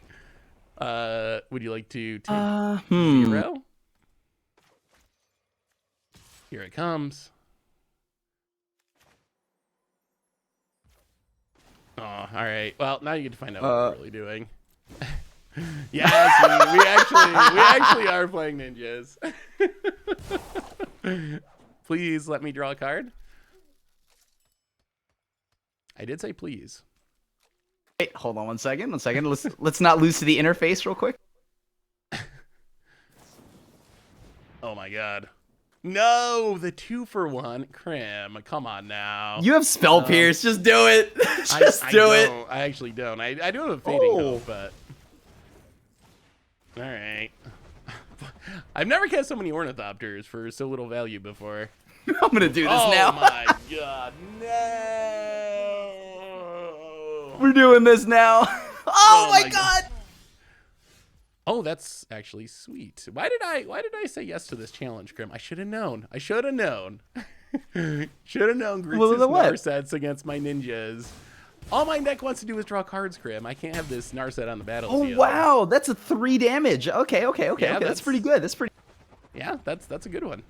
Would you like to take zero? Here it comes. Oh, all right. Well, now you get to find out what we're really doing. Yes, we actually are playing ninjas. Please let me draw a card. I did say please. Wait, hold on one second. Let's not lose to the interface real quick. Oh my God. No, the 2-for-1. Krim, come on now. You have Spell Pierce. Just do it. Just do it. I actually don't. I do have a Fading Hope, but... All right. I've never cast so many Ornithopters for so little value before. I'm going to do this now. Oh my God. No. We're doing this now. Oh my God. Oh, that's actually sweet. Why did I say yes to this challenge, Grim? I should have known. Should have known Grixis Narsets against my ninjas. All my deck wants to do is draw cards, Grim. I can't have this Narset on the battlefield. Oh wow, that's a 3 damage. Okay. Yeah, That's pretty good. Yeah, that's a good one.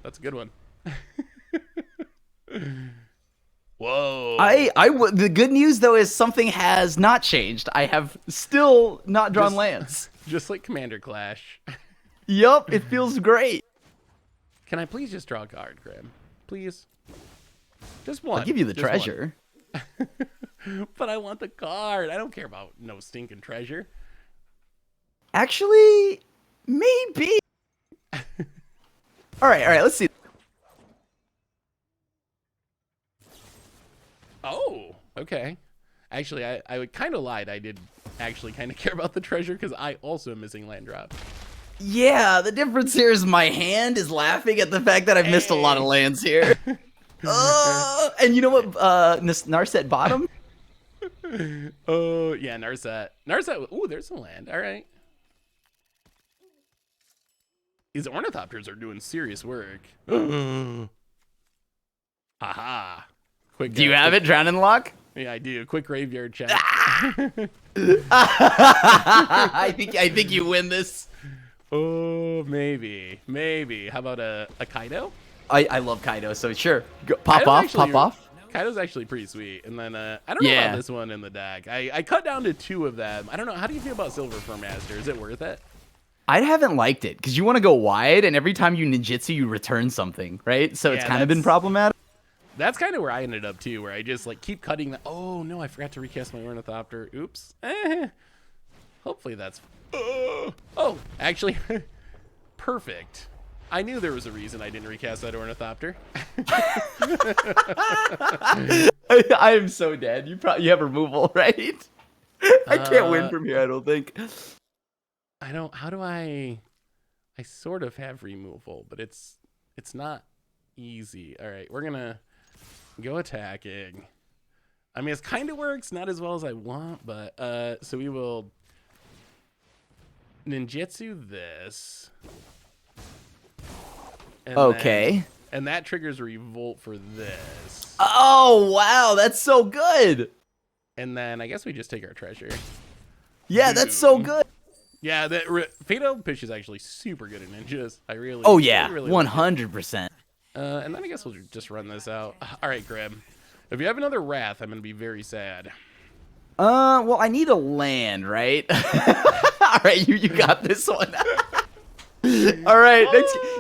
Whoa. The good news though is something has not changed. I have still not drawn lands. Just like Commander Clash. Yup, it feels great. Can I please just draw a card, Grim? Please. Just one. I'll give you the treasure. But I want the card. I don't care about no stinking treasure. Actually, maybe. All right, let's see. Oh, okay. Actually, I kind of lied. I did actually kind of care about the treasure because I also am missing land drop. Yeah, the difference here is my hand is laughing at the fact that I've missed a lot of lands here. And you know what, Narset bottom? Oh, yeah, Narset. Narset. Ooh, there's some land. All right. These ornithopters are doing serious work. Aha. Quick. Do you have quick, it, Drowning Lock? Yeah, I do. Quick graveyard check. I think you win this. Oh, maybe. How about a Kaido? I love Kaido, so sure. Go, pop off. Kaido's actually pretty sweet. And then I don't know about this one in the deck. I cut down to 2 of them. I don't know. How do you feel about Silver for Master? Is it worth it? I haven't liked it because you want to go wide, and every time you ninjutsu, you return something, right? So it's kind of been problematic. That's kind of where I ended up too, where I just like keep cutting the. Oh no, I forgot to recast my Ornithopter. Oops. Hopefully that's. Oh, actually, perfect. I knew there was a reason I didn't recast that Ornithopter. I am so dead. You have removal, right? I can't win from here. I don't think. I don't. How do I? I sort of have removal, but it's not easy. All right, we're gonna go attacking. I mean, it kind of works, not as well as I want, but so we will ninjutsu this. And okay. And that triggers revolt for this. Oh wow, that's so good. And then I guess we just take our treasure. Yeah, Boom. that's so good. Yeah, that Fatal Push is actually super good at ninjas. I really. Oh yeah, really 100%. And then I guess we'll just run this out. All right, Grib. If you have another Wrath, I'm gonna be very sad. Well, I need a land, right? All right, you got this one. All right,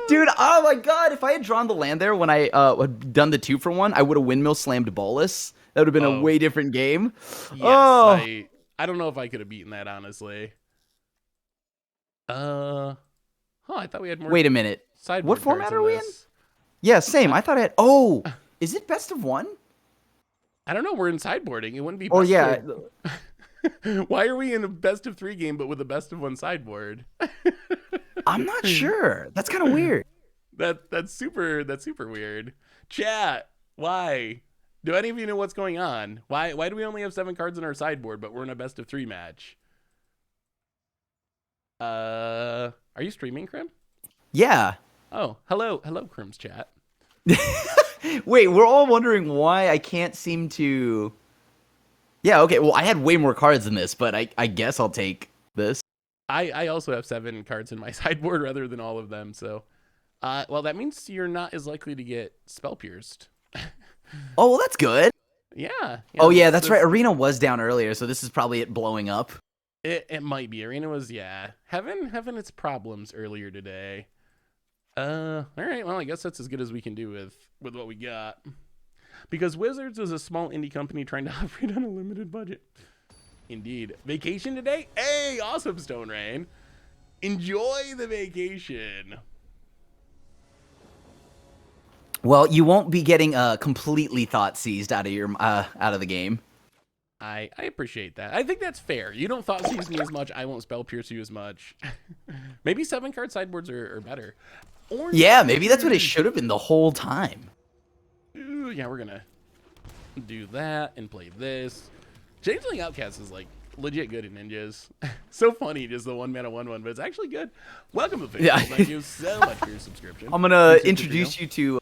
dude. Oh my God, if I had drawn the land there when I had done the 2-for-1, I would have windmill slammed Bolus. That would have been a way different game. Yes, I don't know if I could have beaten that, honestly. I thought we had more. Wait a minute. What format are we in? Yeah, same. I thought I had. Oh, is it best of 1? I don't know. We're in sideboarding. It wouldn't be. Oh yeah. Why are we in a best of 3 game but with a best of 1 sideboard? I'm not sure. That's kind of weird. That's super weird. Chat. Why? Do any of you know what's going on? Why do we only have 7 cards in our sideboard but we're in a best of 3 match? Are you streaming, Crim? Yeah. Oh, hello, Crim's chat. Wait, we're all wondering why I can't seem to. Yeah, okay. Well, I had way more cards than this, but I guess I'll take this. I also have 7 cards in my sideboard rather than all of them. So, well, that means you're not as likely to get spell pierced. Oh, well, that's good. Yeah. Oh, yeah, that's right. Arena was down earlier, so this is probably it blowing up. It might be. Arena was, having its problems earlier today. All right. Well, I guess that's as good as we can do with what we got. Because Wizards is a small indie company trying to operate on a limited budget. Indeed. Vacation today? Hey, awesome, Stone Rain. Enjoy the vacation. Well, you won't be getting completely thought seized out of your out of the game. I appreciate that. I think that's fair. You don't thought seize me as much. I won't spell pierce you as much. Maybe 7 card sideboards are better. Yeah, maybe that's what it should have been the whole time. Ooh, yeah, we're gonna do that and play this. Changeling Outcast is like legit good at ninjas. So funny, just the 1-mana 1/1, but it's actually good. Welcome to the Yeah. Thank you so much for your subscription. I'm gonna introduce you to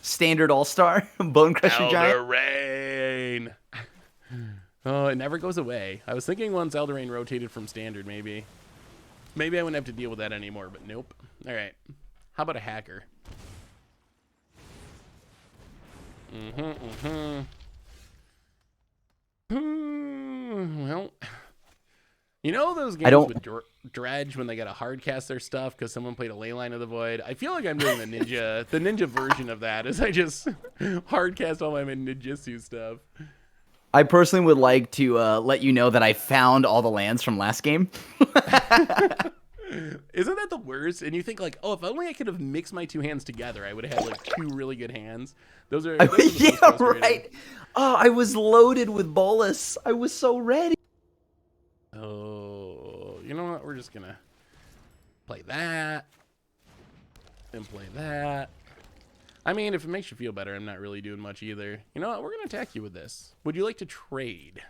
Standard All-Star Bone Crusher Elder Giant. Rain. Oh, it never goes away. I was thinking once Elder Rain rotated from Standard, maybe I wouldn't have to deal with that anymore, but nope. All right. How about a hacker? Well, you know those games with Dredge when they gotta hard cast their stuff because someone played a Leyline of the Void? I feel like I'm doing the ninja version of that, is I just hard cast all my ninjutsu stuff. I personally would like to let you know that I found all the lands from last game. Isn't that the worst? And you think like, oh, if only I could have mixed my 2 hands together, I would have had like 2 really good hands. Those are yeah, right. Oh, I was loaded with Bolus. I was so ready. Oh, you know what? We're just gonna play that and play that. I mean, if it makes you feel better, I'm not really doing much either. You know what? We're gonna attack you with this. Would you like to trade?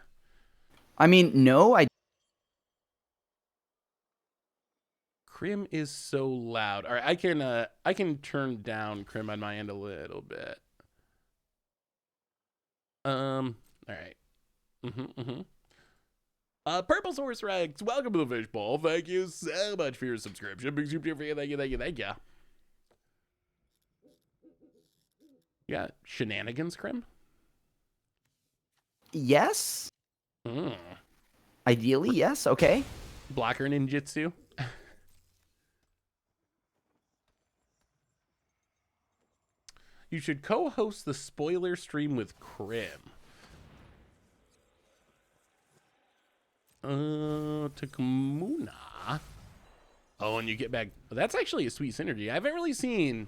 I mean, no, I Crim is so loud. All right, I can turn down Crim on my end a little bit. All right. Purple Source Rex, welcome to the Fishbowl. Thank you so much for your subscription. Big super for you. Thank you, thank you, thank you. Yeah, shenanigans, Crim? yes. Mm. Ideally, yes. Okay. Blocker ninjutsu. You should co-host the spoiler stream with Crim. Takamuna. Oh, and you get back. That's actually a sweet synergy. I haven't really seen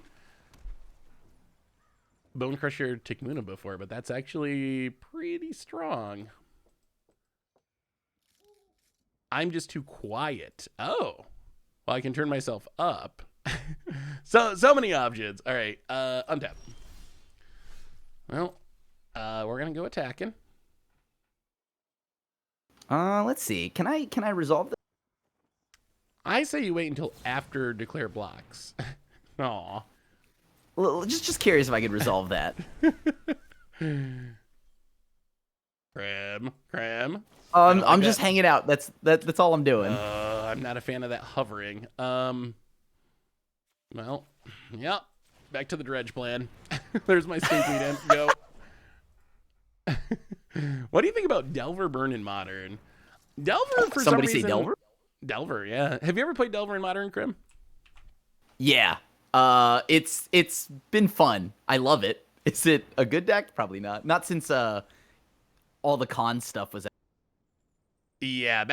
Bone Crusher Takamuna before, but that's actually pretty strong. I'm just too quiet. Oh, well, I can turn myself up. so many options. All right, untap. Well, we're gonna go attacking. Let's see. Can I resolve this? I say you wait until after declare blocks. Aw. Just curious if I could resolve that. Cram. I'm just hanging out. That's all I'm doing. I'm not a fan of that hovering. Well, yep. Back to the dredge plan. There's my stinkweed imp. Go. What do you think about Delver Burn in Modern? Delver, for Somebody some reason. say Delver? Delver, yeah. Have you ever played Delver in Modern, Crim? Yeah. It's been fun. I love it. Is it a good deck? Probably not. Not since all the con stuff was. Yeah,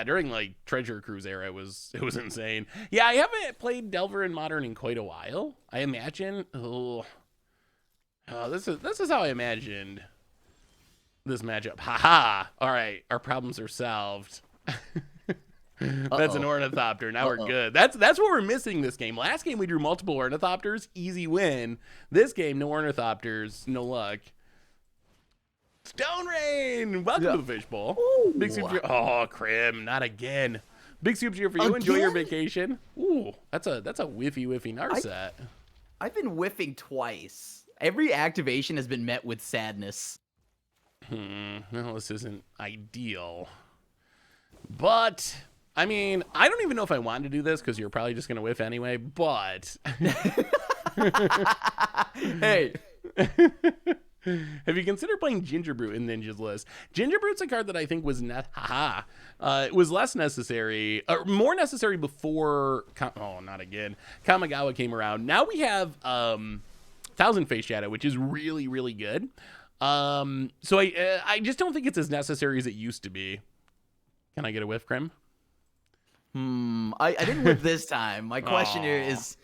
during like Treasure Cruise era, it was insane. Yeah, I haven't played Delver in Modern in quite a while. I imagine. This is how I imagined this matchup. Haha. All right, our problems are solved. That's an ornithopter. Now we're good. That's what we're missing this game. Last game we drew multiple ornithopters, easy win. This game, no ornithopters, no luck. Stone Rain, welcome to the Fishbowl. Big soup cheer. Oh, Crim, not again. Big soup cheer for you. Again? Enjoy your vacation. Ooh, that's a whiffy Narset. I've been whiffing twice. Every activation has been met with sadness. Well, this isn't ideal. But I mean, I don't even know if I want to do this because you're probably just gonna whiff anyway. But hey. Have you considered playing Gingerbrute in Ninja's list? Gingerbrute's a card that I think was it was less necessary, or more necessary before. Not again. Kamigawa came around. Now we have Thousand Face Shadow, which is really, really good. So I just don't think it's as necessary as it used to be. Can I get a whiff, Crim? I didn't whiff this time. My question here is,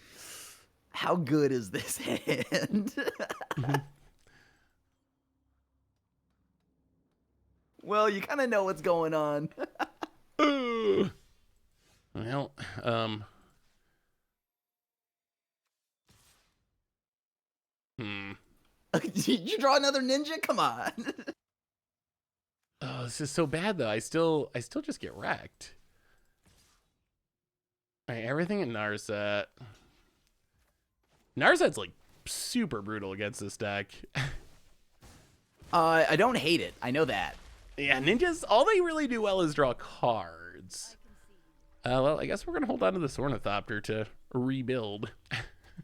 how good is this hand? Well, you kind of know what's going on. Well, You draw another ninja? Come on. Oh, this is so bad though. I still just get wrecked. All right, everything in Narset. Narset's like super brutal against this deck. I don't hate it. I know that. Yeah, ninjas, all they really do well is draw cards. Well, I guess we're going to hold on to this Ornithopter to rebuild.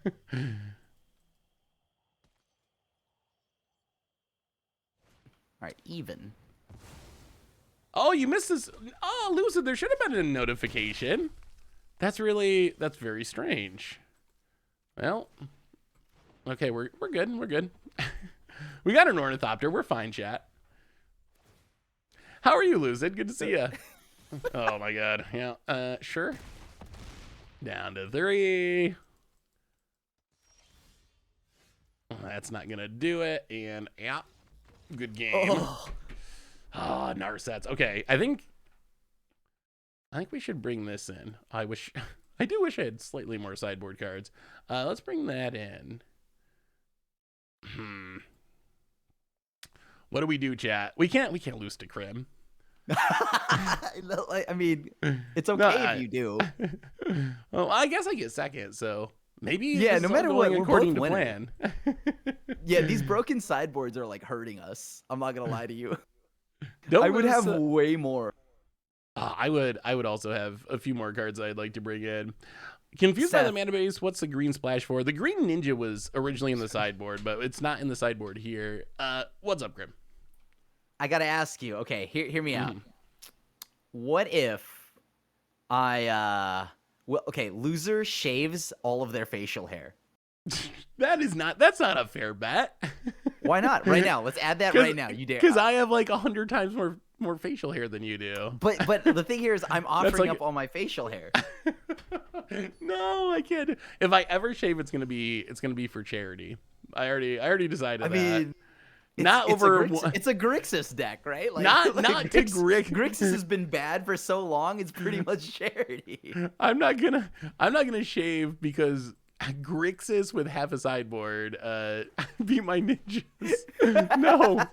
All right, even. Oh, you missed this. Oh, Lucid, there should have been a notification. That's very strange. Well, okay, we're good. We're good. We got an Ornithopter. We're fine, chat. How are you, Lucid? Good to see you. Oh my god. Yeah. Sure. Down to 3. That's not gonna do it. And yeah, good game. Oh, Narsets. Okay, I think we should bring this in. I do wish I had slightly more sideboard cards. Let's bring that in. What do we do, chat? We can't lose to Crim. I mean, it's No, okay if you do. well, I guess I get second, so maybe Yeah, this no is all matter what, going we're according both to winners. plan. Yeah, these broken sideboards are like hurting us. I'm not gonna lie to you. I Don't would lose. have way more. I would also have a few more cards I'd like to bring in. Confused by the Seth, mana base. What's the green splash for? The green ninja was originally in the sideboard, but it's not in the sideboard here. What's up, Grim? I gotta ask you. Okay, hear me out. Mhm. What if well, okay, loser shaves all of their facial hair. That's not a fair bet. Why not? Right now, let's add that right now. You dare? Because I have like 100 times more facial hair than you do. But the thing here is, I'm offering like- up all my facial hair. No, I can't. If I ever shave, it's gonna be for charity. I already decided I mean, not it's over. it's a Grixis deck, right? Like, Not to Grixis has been bad for so long; it's pretty much charity. I'm not gonna shave because Grixis with half a sideboard be my ninjas. No,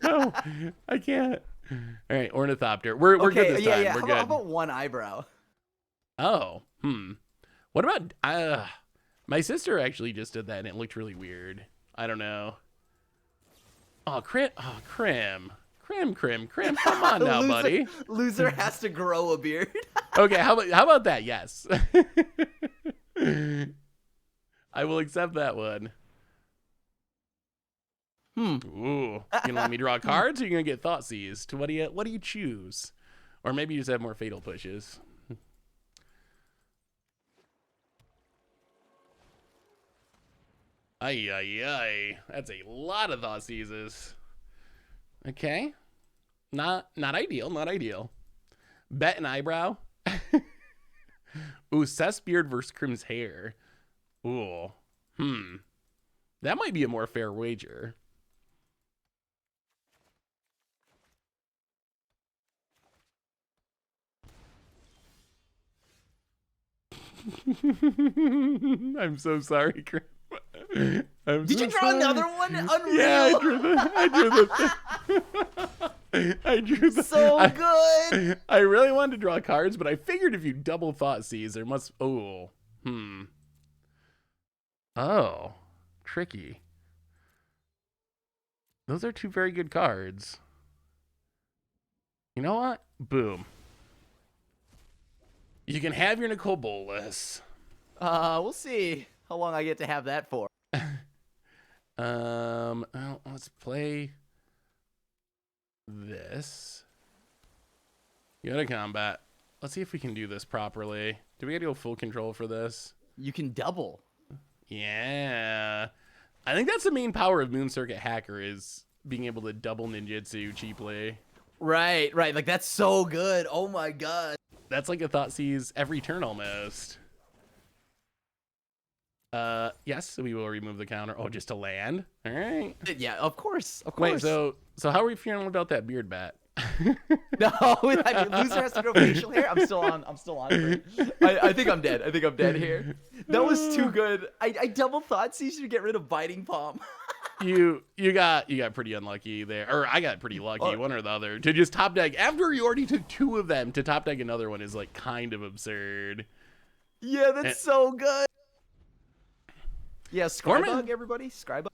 I can't. All right, Ornithopter. We're Okay, good this time. yeah. We're How good. about one eyebrow? Oh, What about my sister actually just did that and it looked really weird. I don't know. Oh, Crim. Come on now, buddy. Loser has to grow a beard. Okay, how about that? Yes. I will accept that one. Ooh. You gonna let me draw cards or you gonna get thought seized? What do you choose? Or maybe you just have more fatal pushes. Ay. That's a lot of thought seizes. Okay. Not ideal. Bet an eyebrow. Ooh, Seth's beard versus Crim's hair. Ooh. That might be a more fair wager. I'm so sorry, Crim. Did you draw another one? Unreal. Yeah, I drew the So good. I really wanted to draw cards, but I figured if you double thought seize, there must. Oh, tricky. Those are two very good cards. You know what? Boom. You can have your Nicole Bolas. We'll see how long I get to have that for. Well, let's play this. You go to combat. Let's see if we can do this properly. Do we gotta go full control for this? You can double. Yeah. I think that's the main power of Moon Circuit Hacker is being able to double ninjutsu cheaply. Right. Like, that's so good. Oh my god. That's like a thought seize every turn almost. Yes, we will remove the counter. Oh, just to land? All right. Yeah, of course. Wait, so how are we feeling about that beard bat? No, I mean, loser has to grow facial hair. I'm still on. I think I'm dead. I think I'm dead here. That was too good. I double thought so you should get rid of biting palm. You got pretty unlucky there, or I got pretty lucky, one or the other, to just top deck after you already took two of them. To top deck another one is like kind of absurd. Yeah, that's so good. Yeah, Scrybug, everybody, Scrybug.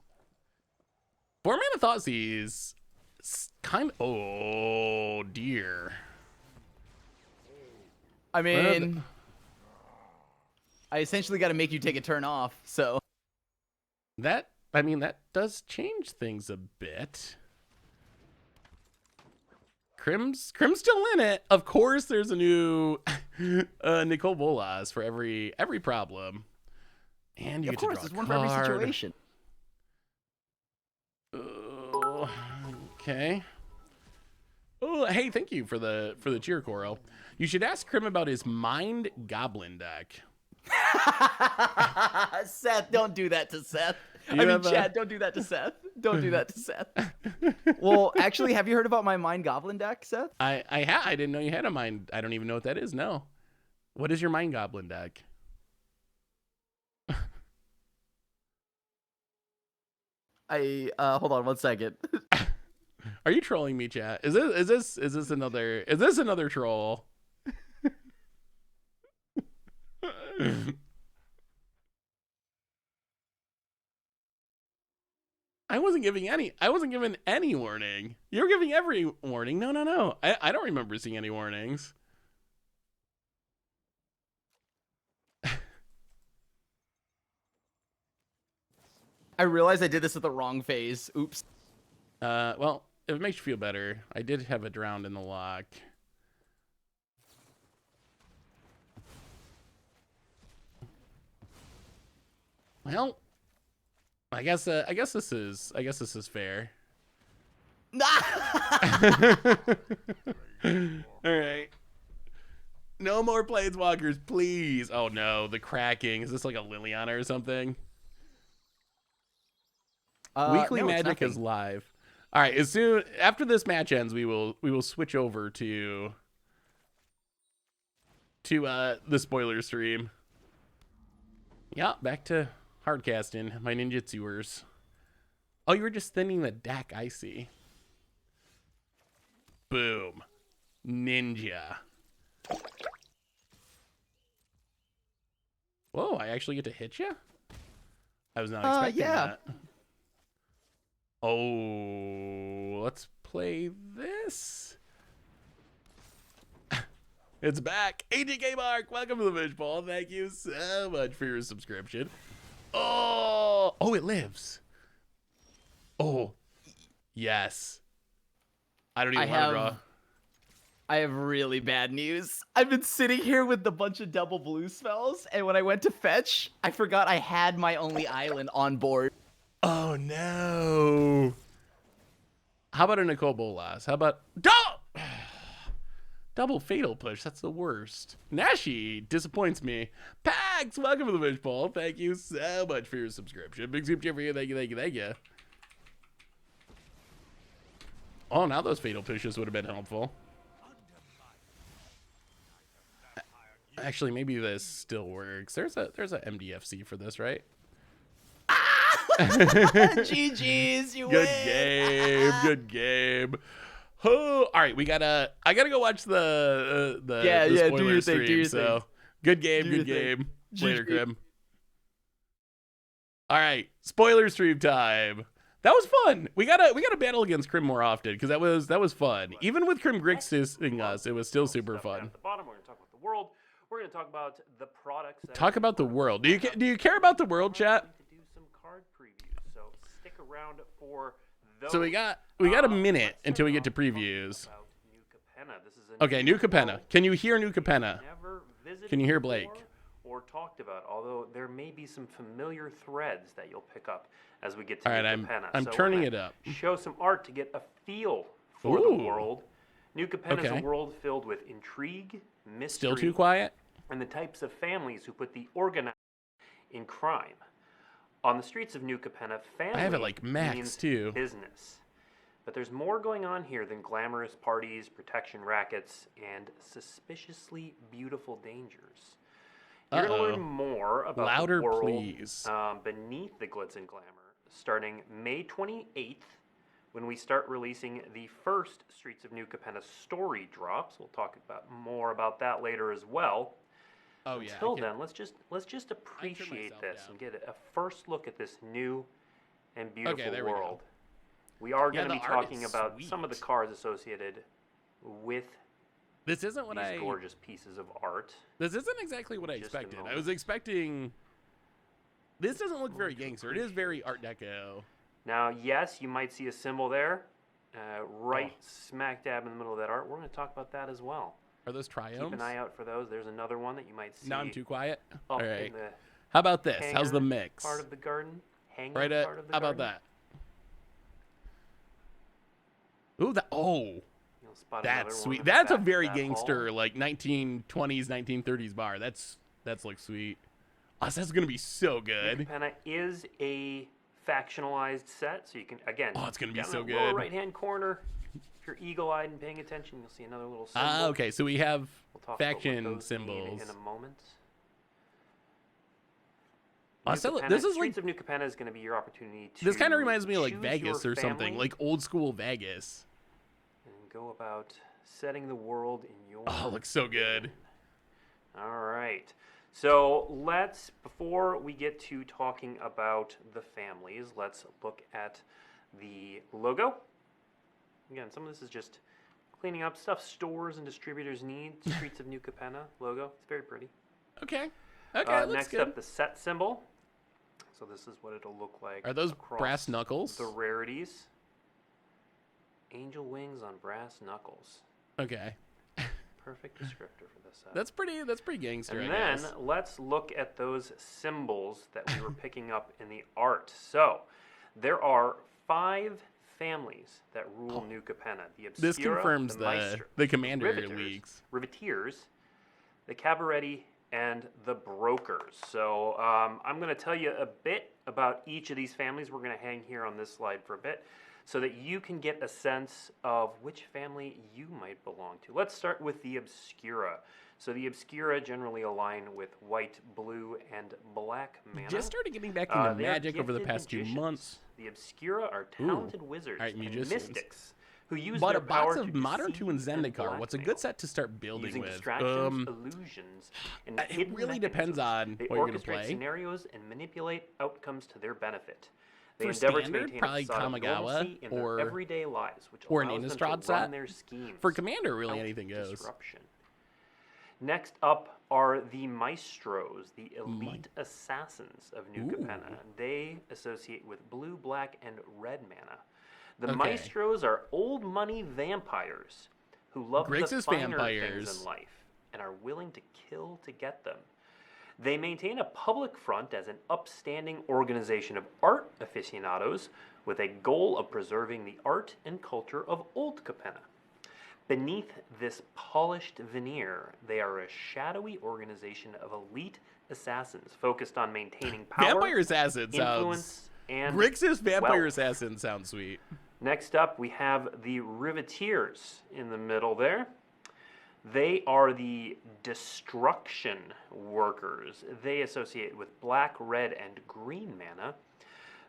4 mana thought seize, kind of. Oh dear. I mean, I essentially got to make you take a turn off. So that does change things a bit. Crim's still in it. Of course, there's a new Nicole Bolas for every problem. And you of get course, to it's draw a one for every card. situation. Okay. Oh, hey, thank you for the cheer, Coral. You should ask Crim about his Mind Goblin deck. Seth, don't do that to Seth. Chad, don't do that to Seth. Don't do that to Seth. Well, actually, have you heard about my Mind Goblin deck, Seth? I didn't know you had a Mind. I don't even know what that is. No. What is your Mind Goblin deck? Hold on one second. Are you trolling me, chat? Is this another troll? I wasn't giving any warning. You were giving every warning. No. I don't remember seeing any warnings. I realized I did this at the wrong phase. Oops. Well, if it makes you feel better, I did have a drowned in the lock. Well, I guess this is fair. All right. No more planeswalkers, please. Oh no, the cracking. Is this like a Liliana or something? Weekly no, Magic is live. All right, as soon after this match ends, we will switch over to the spoiler stream. Yeah, back to hardcasting my ninjutsuers. Oh, you were just thinning the deck. I see. Boom, ninja. Whoa, I actually get to hit you? I was not expecting that. Oh, let's play this. It's back. ATK Mark, welcome to the Fishbowl. Thank you so much for your subscription. Oh, it lives. Oh, yes. I don't even want to draw. I have really bad news. I've been sitting here with a bunch of double blue spells, and when I went to fetch, I forgot I had my only island on board. Oh, no. How about a Nicole Bolas? How about... Double fatal push. That's the worst. Nashi disappoints me. Pax, welcome to the Fishbowl. Thank you so much for your subscription. Big soup chip for you. Thank you. Oh, now those fatal pushes would have been helpful. Actually, maybe this still works. There's a MDFC for this, right? GG's, you win. Good game. Oh, all right, I gotta go watch the spoiler do your stream. thing, do your so thing. good game. Later, Krim. All right, spoiler stream time. That was fun. We gotta battle against Krim more often because that was fun. Even with Krim Grixing us, it was still super fun. At the bottom, we're gonna talk about the world. We're gonna talk about the products. Talk about the world. Do you care about the world, chat? To do some card previews, so stick around for those. So we got a minute until we get to previews. New Capenna. This is a Okay, New Capenna. Can you hear New Capenna? Never visited Can you hear Blake? Or talked about, although there may be some familiar threads that you'll pick up as we get to All right, New Capenna. I'm turning it up. Show some art to get a feel for Ooh. the world. New Capenna is Okay. a world filled with intrigue, mystery, Still too quiet? and the types of families who put the organized in crime. On the streets of New Capenna, family I have it like max means too. business. But there's more going on here than glamorous parties, protection rackets, and suspiciously beautiful dangers. You're going to learn more about Louder, the world please. beneath the glitz and glamour, starting May 28th, when we start releasing the first Streets of New Capenna story drops. We'll talk more about that later as well. Oh yeah. Until then, let's just appreciate myself this down. and get a first look at this new and beautiful there we go. world. We are Yeah, going to be the art talking is about sweet. some of the cards associated with This isn't what these gorgeous pieces of art. This isn't exactly what I Just a expected. I moment. was expecting. This doesn't look very gangster. It is very Art Deco. Now, yes, you might see a symbol there, right smack dab in the middle of that art. We're going to talk about that as well. Are those triomes? Keep an eye out for those. There's another one that you might see. Now I'm too quiet. up All in right. the How about this? How's hanger the mix? part of the garden. Hanging Right. part of the How about garden. that? Ooh, that. Oh, You'll spot another that's one sweet. at the That's a back of very that gangster, hall. like 1920s, 1930s bar. That's looks sweet. Oh, that's gonna be so New good. Capenna is a factionalized set, so you can again. Oh, it's gonna be down so in the lower good. right-hand corner. If you're eagle-eyed and paying attention, you'll see another little symbol. Ah, okay. So we have We'll talk faction about what those mean symbols. in a moment. Oh, New so Capenna- this is Streets like of New Capenna is going to be your opportunity to. this kind of reminds me of like choose Vegas your or something, family like old school Vegas. go about setting the world in your... Oh, it looks so good. All right. So before we get to talking about the families, let's look at the logo. Again, some of this is just cleaning up stuff stores and distributors need. Streets of New Capenna logo. It's very pretty. Okay. Okay, looks next good. up, the set symbol. So this is what it'll look like. Are those across brass knuckles? the rarities. Angel wings on brass knuckles. Okay. Perfect descriptor for this set. That's pretty gangster, And I then guess. let's look at those symbols that we were picking up in the art. So there are 5 families that rule New Capenna. The Obscura, This confirms the Maestros, the Commander Riveteers, leaks. Riveteers, the Cabaretti, and the Brokers. So I'm going to tell you a bit about each of these families. We're going to hang here on this slide for a bit so that you can get a sense of which family you might belong to. Let's start with the Obscura. So the Obscura generally align with white, blue, and black mana. Just started getting back into They are Magic over the gifted past 2 magicians. months. The Obscura are talented wizards Alright, and magicians. mystics who use Bought their a power box of to Modern 2 and deceive and Zendikar. What's a blackmail. good set to start building Using with? distractions, illusions, and it hidden really depends mechanisms, on they what you're gonna orchestrate play. scenarios and manipulate outcomes to their benefit. They For endeavor standard, to maintain probably a facade of Kamigawa normalcy in or- their everyday lives, which or an allows them Innistrad to run set. their schemes. For Commander, really without anything goes. disruption. Next up are the Maestros, the elite assassins of New Ooh. Capenna. They associate with blue, black, and red mana. The Okay. Maestros are old money vampires who love the Grixis finer vampires. things in life and are willing to kill to get them. They maintain a public front as an upstanding organization of art aficionados with a goal of preserving the art and culture of Old Capenna. Beneath this polished veneer, they are a shadowy organization of elite assassins focused on maintaining power, Vampire Assassin sounds... influence, and Grixis Vampire wealth. Assassin sounds sweet. Next up, we have the Riveteers in the middle there. They are the destruction workers. They associate with black, red, and green mana.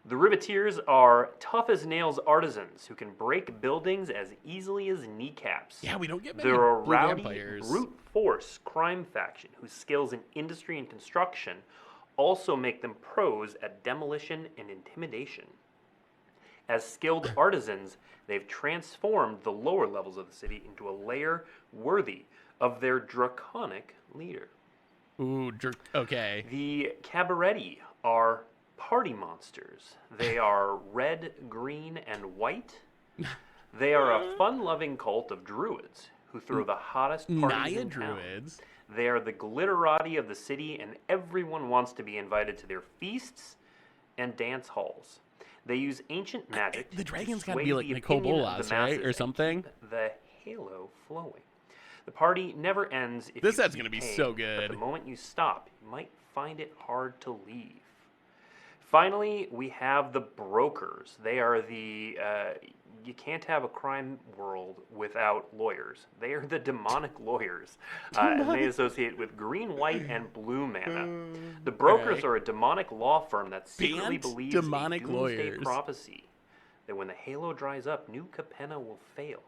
The Riveteers are tough as nails artisans who can break buildings as easily as kneecaps. Yeah, we don't get many They're a blue rowdy, vampires. brute force crime faction whose skills in industry and construction also make them pros at demolition and intimidation. As skilled artisans, they've transformed the lower levels of the city into a lair worthy of their draconic leader. Ooh, okay. The Cabaretti are party monsters. They are red, green, and white. They are a fun-loving cult of druids who throw the hottest parties Naya in town. Druids. They are the glitterati of the city, and everyone wants to be invited to their feasts and dance halls. They use ancient magic The to dragons gotta sway be like the Nicole opinion of Bolas, the right? masses Or and something? keep the halo flowing. The party never ends if This you set's keep gonna be paying, so But good. the moment you stop, you might find it hard to leave. Finally, we have the brokers. They are the you can't have a crime world without lawyers. They are the demonic lawyers, and they associate with green, white, and blue mana. The brokers Okay. are a demonic law firm that secretly Banned believes demonic a doomsday lawyers. prophecy that when the halo dries up, New Capenna will fail.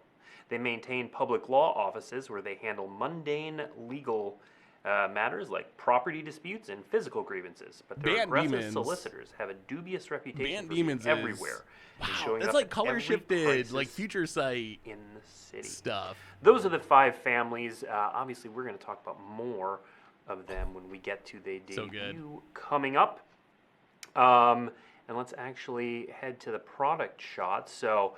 They maintain public law offices where they handle mundane legal matters like property disputes and physical grievances. But their Banned aggressive demons. solicitors have a dubious reputation Banned for being demons is everywhere. and wow. showing That's up like at color every shifted, like crisis future sight in the city. stuff. Those are the 5 families. Obviously, we're going to talk about more of them when we get to the So debut good. coming up. And let's actually head to the product shot. So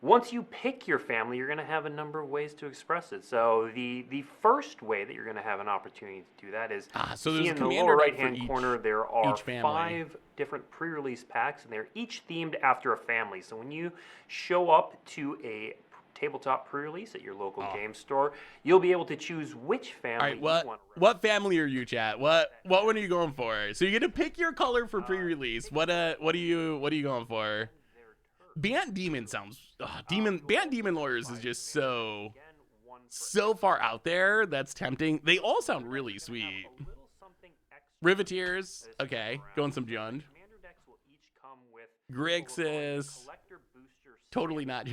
once you pick your family, you're going to have a number of ways to express it. So the first way that you're going to have an opportunity to do that is So see there's a in the commander lower deck right-hand for each- corner, there are each family. 5 different pre-release packs, and they're each themed after a family. So when you show up to a tabletop pre-release at your local game store, you'll be able to choose which family All right, you what want to what family are you, chat? What one are you going for? So you get to pick your color for pre-release. What are you going for? Bant Demon sounds Bant Demon Lawyers is just so far out there. That's tempting. They all sound really sweet. Riveteers, okay, going some Jund. Commander decks will each come with Grixis, collector booster totally not.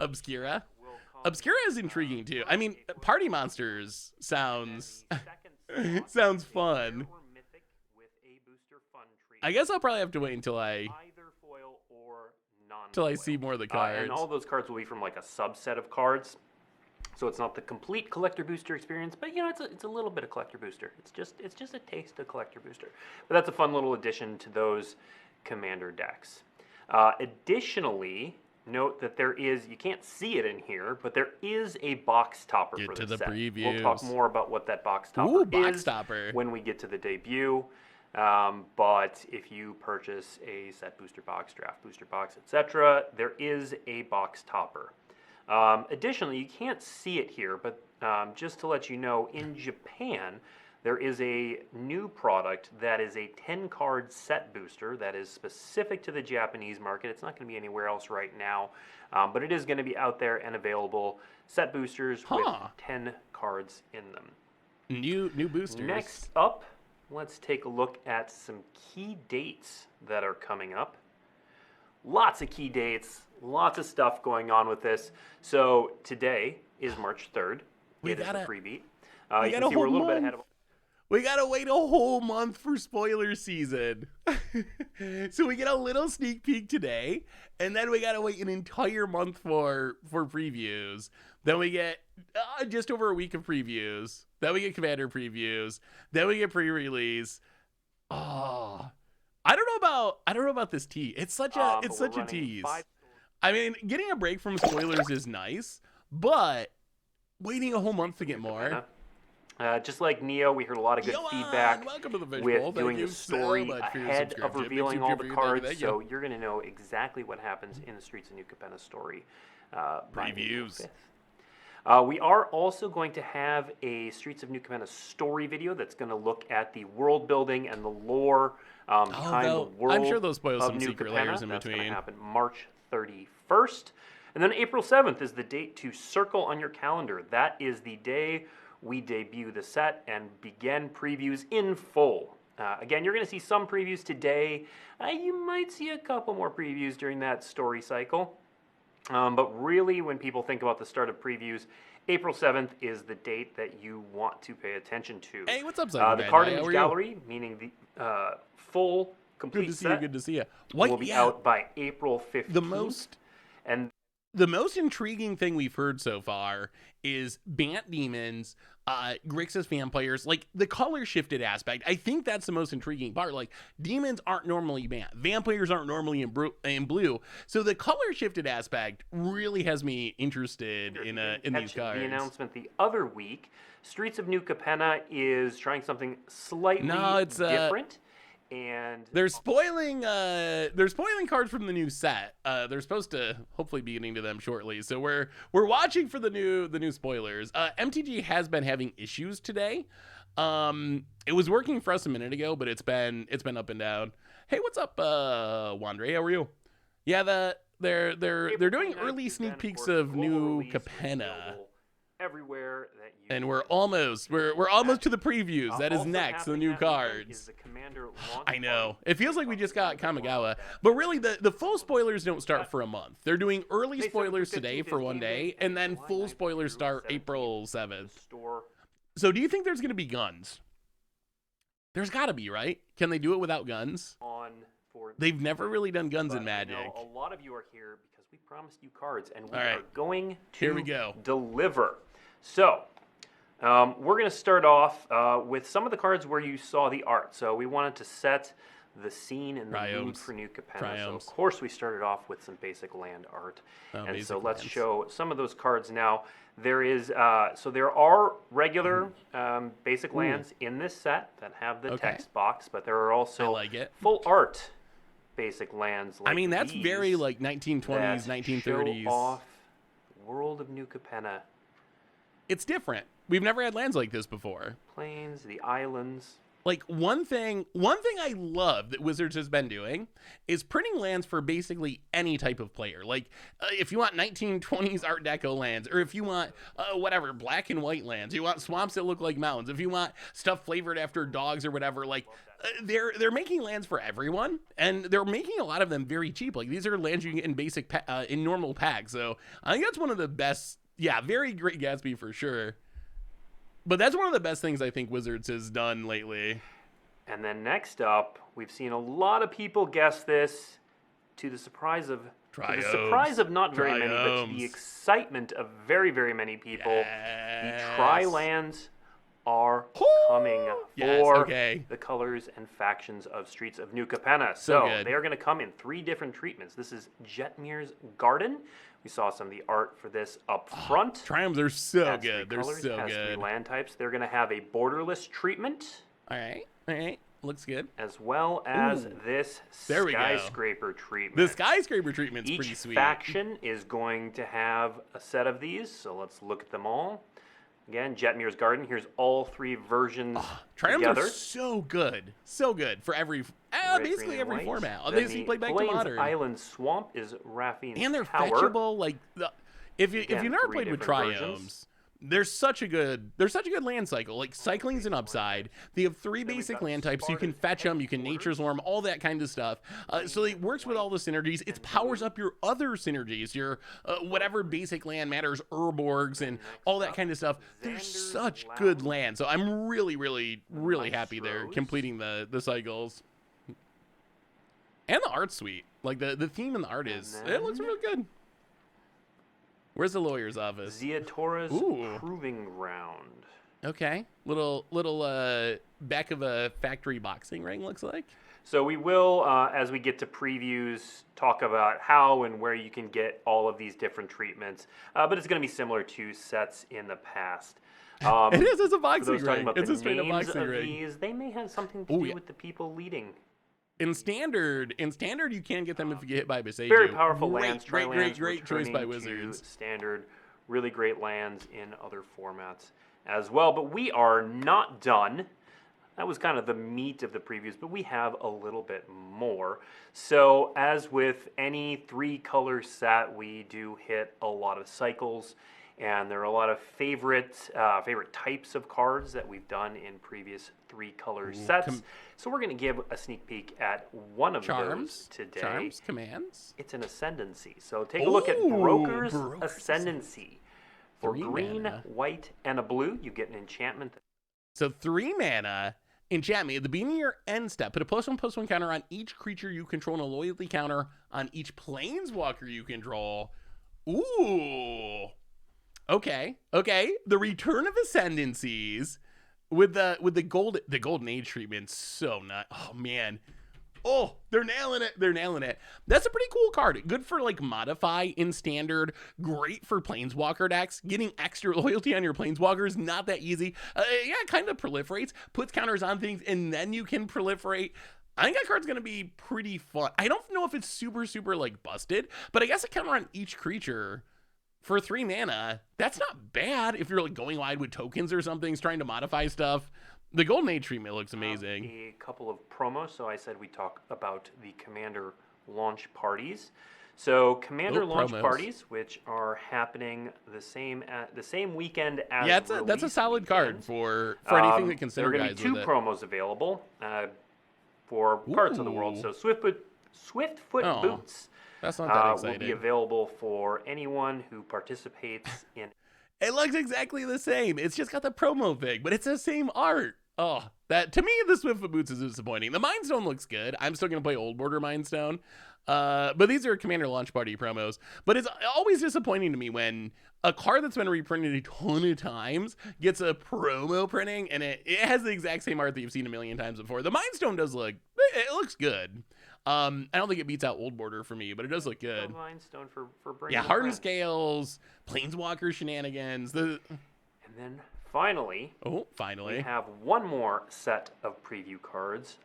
Obscura. will Obscura is intriguing too. I mean, Party Monsters sounds sounds fun. I guess I'll probably have to wait until I see more of the cards. And all those cards will be from like a subset of cards. So it's not the complete collector booster experience, but you know, it's a little bit of collector booster. It's just a taste of collector booster. But that's a fun little addition to those commander decks. Additionally, note that there is, you can't see it in here, but there is a box topper for the set. Previews. We'll talk more about what that box topper is topper. when we get to the debut. But if you purchase a set booster box, draft booster box, etc., there is a box topper. Additionally, you can't see it here, but just to let you know, in Japan, there is a new product that is a 10-card set booster that is specific to the Japanese market. It's not going to be anywhere else right now, but it is going to be out there and available. Set boosters with 10 cards in them. New boosters. Next up, let's take a look at some key dates that are coming up. Lots of key dates, lots of stuff going on with this. So today is March 3rd. It is the pre-beat. You can see we're a little bit ahead of. We gotta wait a whole month for spoiler season. So we get a little sneak peek today, and then we gotta wait an entire month for previews. Then we get just over a week of previews. Then we get commander previews. Then we get pre-release. Oh, I don't know about this tea. It's such a tease. I mean, getting a break from spoilers is nice, but waiting a whole month to get more. Just like Neo, we heard a lot of good feedback with doing the story ahead of revealing all the cards, so you're going to know exactly what happens in the Streets of New Capenna story. Previews. We are also going to have a Streets of New Capenna story video that's going to look at the world building and the lore behind the world. I'm sure they'll spoil some New secret Capenna. layers in That's between. going to happen March 31st. And then April 7th is the date to circle on your calendar. That is the day we debut the set and begin previews in full. Again, you're going to see some previews today. You might see a couple more previews during that story cycle. But really, when people think about the start of previews, April 7th is the date that you want to pay attention to. Hey, what's up, the card image gallery, meaning the full, complete set, good to see you. will be out by April 15th. The most intriguing thing we've heard so far is Bant Demons, Grixis Vampires, like the color shifted aspect. I think that's the most intriguing part. Like, demons aren't normally Bant, vampires aren't normally in blue. So the color shifted aspect really has me interested in these cards. The announcement the other week, Streets of New Capenna is trying something slightly different. And they're spoiling cards from the new set. They're supposed to hopefully be getting to them shortly. So we're watching for the new spoilers. MTG has been having issues today. It was working for us a minute ago, but it's been up and down. Hey, what's up, Wandre? How are you? Yeah, they're doing early sneak peeks of new Capenna. Everywhere that you and we're almost to the previews. That is next, the new cards. I know. It feels like we just got Kamigawa, but really the full spoilers don't start for a month. They're doing early spoilers today for one day, and then full spoilers start April 7th. So do you think there's going to be guns? There's got to be, right? Can they do it without guns? They've never really done guns in Magic. A lot of you are here because we promised you cards, and we are going to deliver. So, we're going to start off with some of the cards where you saw the art. So we wanted to set the scene and the mood for New Capenna. So of course we started off with some basic land art. And so let's show some of those cards now. There is there are regular basic lands in this set that have the text box, but there are also full art basic lands. Like that's very like 1920s, 1930s. Show off World of New Capenna. It's different. We've never had lands like this before. Plains, the islands. Like one thing I love that Wizards has been doing is printing lands for basically any type of player. Like if you want 1920s Art Deco lands, or if you want black and white lands, you want swamps that look like mountains, if you want stuff flavored after dogs or whatever, like they're making lands for everyone, and they're making a lot of them very cheap. Like these are lands you can get in basic in normal packs. So I think that's one of the best Yeah, very Great Gatsby for sure. But that's one of the best things I think Wizards has done lately. And then next up, we've seen a lot of people guess this to the surprise of not very many, but to the excitement of very, very many people. Yes. The Tri-lands are coming for the colors and factions of Streets of New Capenna. So they are going to come in 3 different treatments. This is Jetmir's Garden. We saw some of the art for this up front. Triumphs are so Has good. 3 They're colors, so has good. 3 land types. They're going to have a borderless treatment. All right. Looks good. As well as this skyscraper treatment. The skyscraper treatment's Each pretty sweet. faction is going to have a set of these, so let's look at them all. Again, Jetmir's Garden. Here's all 3 versions Triumphs together. are so good. So good for every, basically every format. Then They play back to Plains modern. Island Swamp is Raffine's And they're Tower. fetchable. Like, if you've never 3 played with different Triomes, versions. there's such a good land cycle. Like, cycling's an upside. They have 3 basic land types. You can fetch them, you can Nature's Warm, all that kind of stuff. So it works with all the synergies. It powers up your other synergies, your whatever basic land matters, Urborgs and all that kind of stuff. They're such good land. So I'm really, really, really happy they're completing the cycles. And the art's sweet. Like, the theme and the art it looks really good. Where's the lawyer's office? Ziatora's Proving Ground. Okay. Little back of a factory boxing ring, looks like. So we will, as we get to previews, talk about how and where you can get all of these different treatments. But it's going to be similar to sets in the past. It is. It's a boxing for those talking ring. about It's the a straight up names boxing of ring. these, they may have something to do with the people leading. In standard, you can get them if you get hit by Beseiju. Very powerful lands. Great choice by returning Wizards. to standard, really great lands in other formats as well. But we are not done. That was kind of the meat of the previews, but we have a little bit more. So as with any 3-color set, we do hit a lot of cycles. And there are a lot of favorite types of cards that we've done in previous 3-color sets. So we're going to give a sneak peek at one of those today. Charms, commands. It's an Ascendancy. So take a look at Broker's Ascendancy. For 3 green, mana. white, and a blue, you get an enchantment. So 3 mana. Enchantment. At the beginning of your end step, put a +1/+1 counter on each creature you control and a loyalty counter on each planeswalker you control. Ooh. Okay. The return of Ascendancies with the golden age treatment. So not. Oh man. Oh, they're nailing it. That's a pretty cool card. Good for like modify in standard. Great for planeswalker decks. Getting extra loyalty on your planeswalkers, not that easy. It kind of proliferates, puts counters on things, and then you can proliferate. I think that card's going to be pretty fun. I don't know if it's super, super like busted, but I guess a counter on each creature for 3 mana, that's not bad if you're like going wide with tokens or something, trying to modify stuff. The Golden Age treatment looks amazing. A couple of promos. So I said we talk about the Commander launch parties. So Commander launch parties, which are happening the same weekend as that's a solid card for anything that can synergize with it. There are going to be 2 promos available for parts of the world. So Swiftfoot Boots. That's not that exciting. Will be available for anyone who participates in. It looks exactly the same. It's just got the promo thing, but it's the same art. Oh, that to me, the Swiftfoot Boots is disappointing. The Mind Stone looks good. I'm still gonna play Old Border Mind Stone. But these are Commander launch party promos. But it's always disappointing to me when a card that's been reprinted a ton of times gets a promo printing, and it has the exact same art that you've seen a million times before. The Mind Stone does look, it looks good. I don't think it beats out Old Border for me, but it does look good. Mind Stone for bringing Hardened Scales, Planeswalker shenanigans. And then finally, we have one more set of preview cards.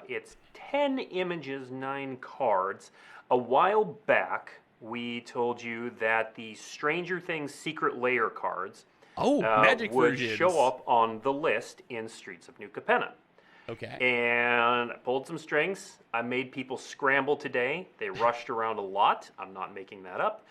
It's 10 images, 9 cards. A while back, we told you that the Stranger Things Secret Lair cards Magic would versions. show up on the list in Streets of New Capenna. Okay. And I pulled some strings. I made people scramble today. They rushed around a lot. I'm not making that up.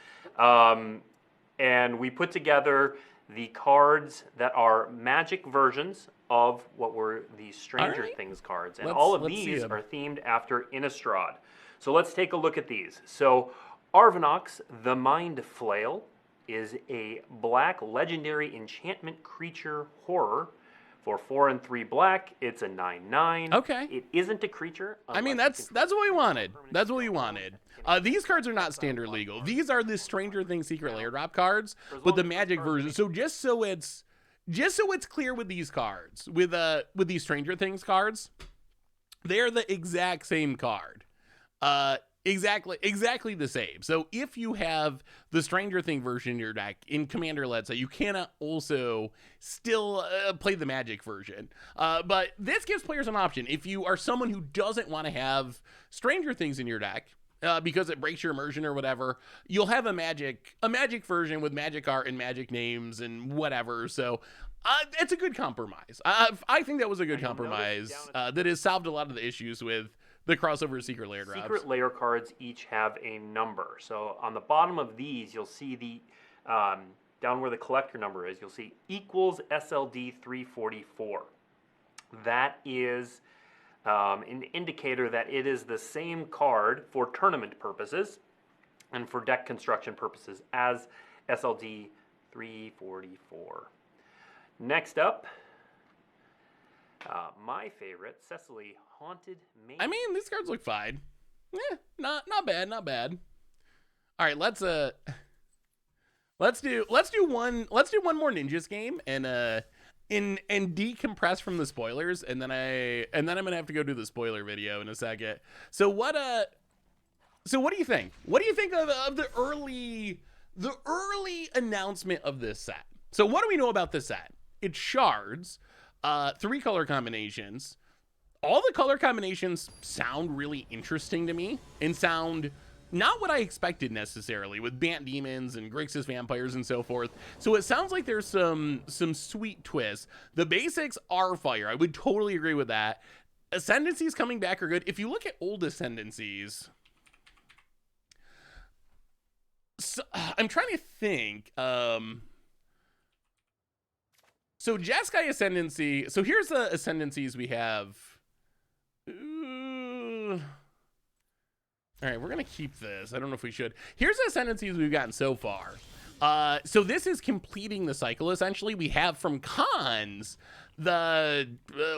And we put together the cards that are Magic versions of what were the Stranger Things cards. And all of these are themed after Innistrad. So let's take a look at these. So Arvinox, the Mind Flail, is a black legendary enchantment creature horror. For 4 and 3 black, it's a 9/9. Okay. It isn't a creature. I mean, that's what we wanted. That's what we wanted. These cards are not standard legal. These are the Stranger Things Secret Lair drop cards, but the Magic version. So just so it's clear with these cards, with these Stranger Things cards, they're the exact same card. Exactly the same. So if you have the Stranger Thing version in your deck in Commander, let's say, you cannot also still play the Magic version. But this gives players an option. If you are someone who doesn't want to have Stranger Things in your deck, because it breaks your immersion or whatever, you'll have a magic version with magic art and magic names and whatever. So it's a good compromise. I think that was a good compromise that has solved a lot of the issues with the crossover Secret Lair drops. Secret Lair cards each have a number. So on the bottom of these, you'll see the down where the collector number is, you'll see equals SLD 344. That is an indicator that it is the same card for tournament purposes and for deck construction purposes as SLD 344. Next up, my favorite, Cecily Haunted Maze. I mean, these cards look fine. Not bad. All right, let's do one more Ninjas game and decompress from the spoilers, and then I'm gonna have to go do the spoiler video in a second. So what do you think? What do you think of the early announcement of this set? So what do we know about this set? It's shards, 3 color combinations. All the color combinations sound really interesting to me and sound not what I expected necessarily, with Bant Demons and Grixis Vampires and so forth. So it sounds like there's some sweet twists. The basics are fire. I would totally agree with that. Ascendancies coming back are good. If you look at old Ascendancies, so, I'm trying to think. So Jeskai Ascendancy. So here's the Ascendancies we have. All right, we're gonna keep this. I don't know if we should. Here's the Ascendancies we've gotten so far. So this is completing the cycle, essentially. We have from Cons the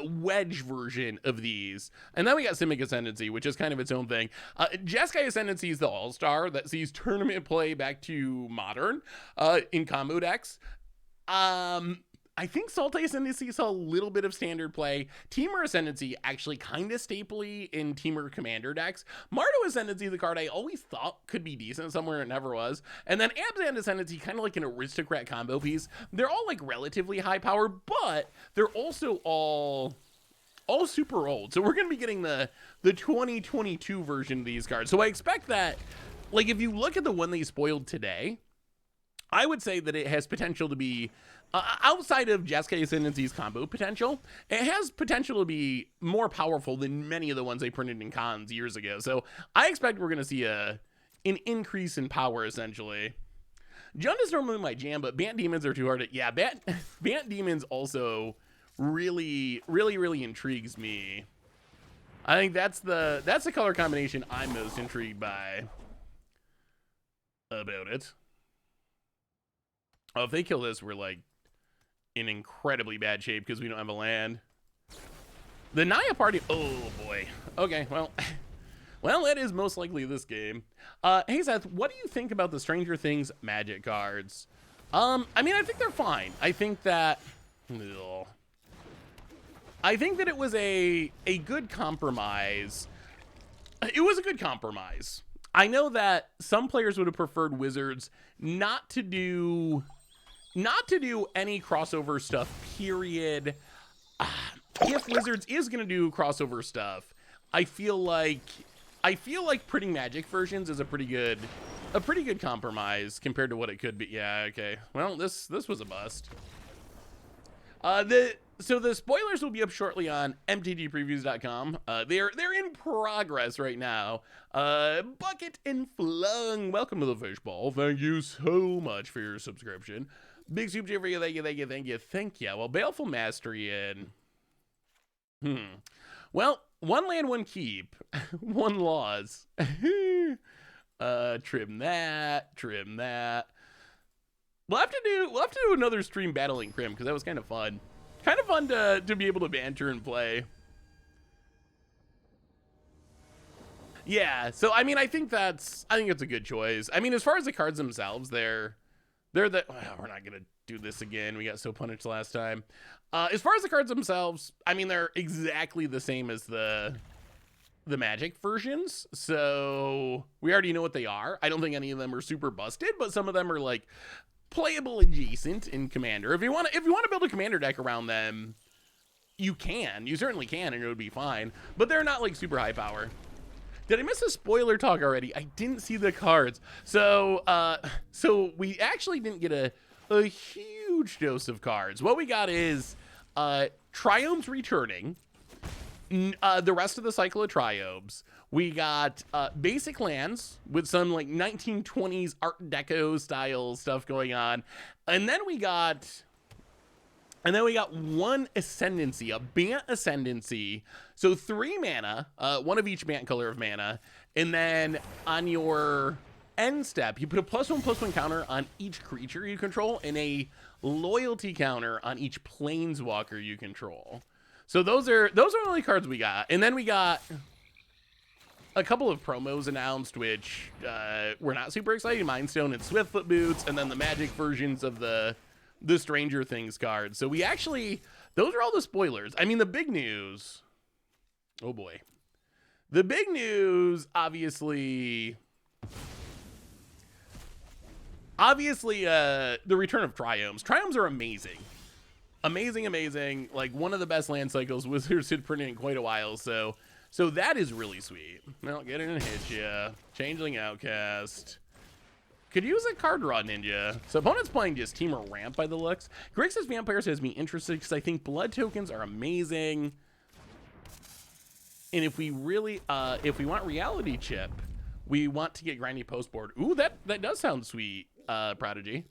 wedge version of these. And then we got Simic Ascendancy, which is kind of its own thing. Jeskai Ascendancy is the all-star that sees tournament play back to Modern in combo decks. I think Salte Ascendancy saw a little bit of standard play. Teamer Ascendancy actually kind of staply in Teamer Commander decks. Mardo Ascendancy, the card I always thought could be decent somewhere, it never was. And then Abzan Ascendancy, kind of like an aristocrat combo piece. They're all like relatively high power, but they're also all super old. So we're going to be getting the 2022 version of these cards. So I expect that, like, if you look at the one they spoiled today, I would say that it has potential to be, outside of Jeskai Ascendancy's combo potential, it has potential to be more powerful than many of the ones they printed in Cons years ago. So I expect we're going to see an increase in power, essentially. Jund is normally my jam, but Bant Demons are too hard to... Yeah, Bant Demons also really intrigues me. I think that's the color combination I'm most intrigued by about it. Oh, if they kill this, we're like in incredibly bad shape because we don't have a land. The Naya party. Oh boy. Okay, well, that is most likely this game. Hey Seth, what do you think about the Stranger Things Magic cards? I mean, I think they're fine. I think that it was a good compromise. It was a good compromise. I know that some players would have preferred Wizards not to do any crossover stuff, period. If Wizards is going to do crossover stuff, I feel like printing Magic versions is a pretty good compromise compared to what it could be. Yeah, okay. Well, this was a bust. So the spoilers will be up shortly on mtgpreviews.com. They're in progress right now. Bucket and Flung, welcome to the Fishbowl. Thank you so much for your subscription. Big soup for you. Thank you. Well, Baleful Mastery in. Well, 1 land, 1 keep, 1 laws. Trim that. We'll have to do another stream battling Crim because that was kind of fun. Kind of fun to be able to banter and play. Yeah, so I mean, I think it's a good choice. I mean, as far as the cards themselves, they're we're not gonna do this again. We got so punished last time. As far as the cards themselves, I mean, they're exactly the same as the Magic versions, so we already know what they are. I don't think any of them are super busted, but some of them are like playable adjacent in Commander. If you want to build a Commander deck around them, you certainly can, and it would be fine. But they're not like super high power. Did I miss a spoiler talk already? I didn't see the cards. So we actually didn't get a huge dose of cards. What we got is Triomes returning. The rest of the cycle of Triobes. We got basic lands with some like 1920s Art Deco style stuff going on. And then we got one Ascendancy, a Bant Ascendancy. So 3 mana, one of each Bant color of mana. And then on your end step, you put a +1/+1 counter on each creature you control and a loyalty counter on each planeswalker you control. So those are the only cards we got. And then we got a couple of promos announced, which we're not super excited. Mindstone and Swiftfoot Boots, and then the Magic versions of the Stranger Things cards. So those are all the spoilers. I mean, the big news, oh boy. The big news, obviously, the return of Triomes. Triomes are amazing. Amazing. Like one of the best land cycles Wizards had printed in quite a while. So that is really sweet. Well, get in and hit ya. Changeling Outcast. Could use a card draw ninja. So opponent's playing just Teamer Ramp by the looks. Grixis Vampires has me interested because I think blood tokens are amazing. And if we really, if we want Reality Chip, we want to get Grindy Postboard. Ooh, that does sound sweet, Prodigy.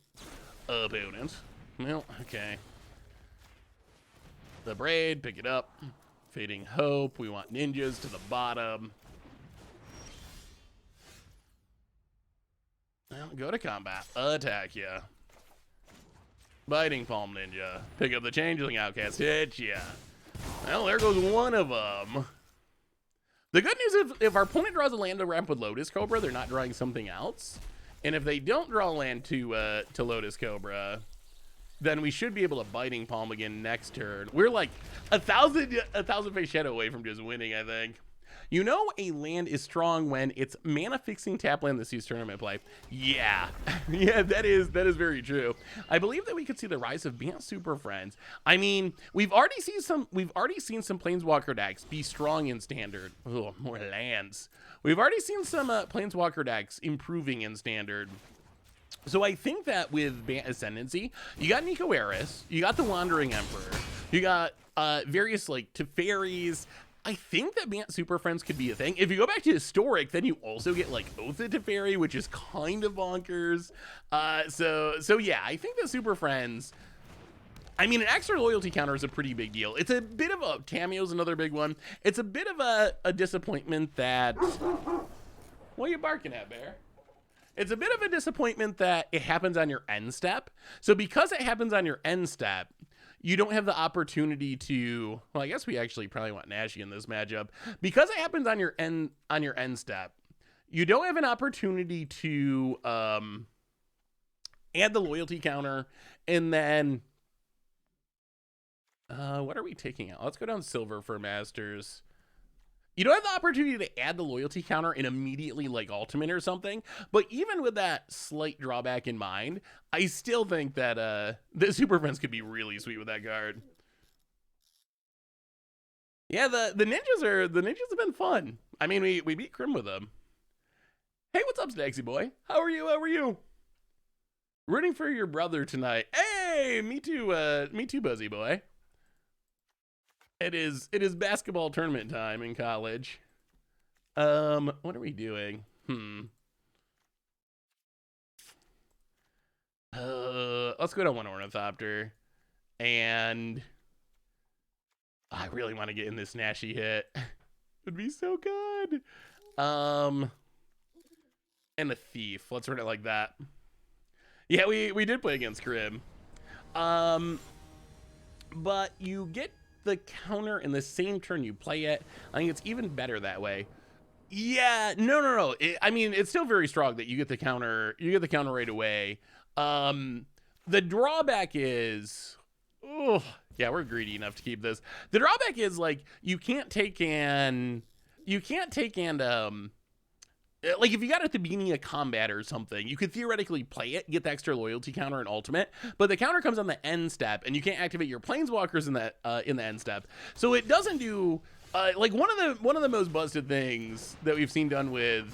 Opponent. Well, okay. The Braid, pick it up. Fading Hope, we want ninjas to the bottom. Well, go to combat. Attack ya. Biting Palm Ninja. Pick up the Changeling Outcast. Hit ya. Well, there goes one of them. The good news is if our opponent draws a land to ramp with Lotus Cobra, they're not drawing something else. And if they don't draw land to Lotus Cobra, then we should be able to Biting Palm again next turn. We're like a thousand face shadow away from just winning, I think. You know a land is strong when it's mana fixing tap land that sees tournament play. Yeah. Yeah, that is very true. I believe that we could see the rise of Bant Super Friends. I mean, we've already seen some Planeswalker decks be strong in standard. Oh, more lands. We've already seen some Planeswalker decks improving in standard. So I think that with Bant Ascendancy, you got Nico Eris, you got the Wandering Emperor, you got various like Teferis. I think that Bant Super Friends could be a thing. If you go back to Historic, then you also get like Oath of Teferi, which is kind of bonkers. So yeah, I think that Super Friends, I mean, an extra loyalty counter is a pretty big deal. It's a bit of a, Tameo's another big one. It's a bit of a disappointment that, what are you barking at, Bear? It's a bit of a disappointment that it happens on your end step. So because it happens on your end step, you don't have the opportunity to, well, I guess we actually probably want Nashi in this matchup. Because it happens on your end step, you don't have an opportunity to add the loyalty counter. And then what are we taking out? Let's go down silver for Masters. You don't have the opportunity to add the loyalty counter and immediately like ultimate or something. But even with that slight drawback in mind, I still think that the Super Friends could be really sweet with that card. Yeah, the ninjas have been fun. I mean, we beat Crim with them. Hey, what's up, Staxy boy? How are you? Rooting for your brother tonight. Hey, me too, Buzzy boy. It is basketball tournament time in college. What are we doing? Let's go to one Ornithopter. And I really want to get in this Nashi hit. It would be so good. And a Thief. Let's run it like that. Yeah, we did play against Crib. But you get the counter in the same turn you play it. I think it's even better that way. Yeah, no. I mean, it's still very strong that you get the counter. You get the counter right away. The drawback is, oh, yeah, we're greedy enough to keep this. The drawback is like you can't take and like if you got it at the beginning of combat or something, you could theoretically play it, get the extra loyalty counter in ultimate, but the counter comes on the end step, and you can't activate your planeswalkers in the end step. So it doesn't do like one of the most busted things that we've seen done with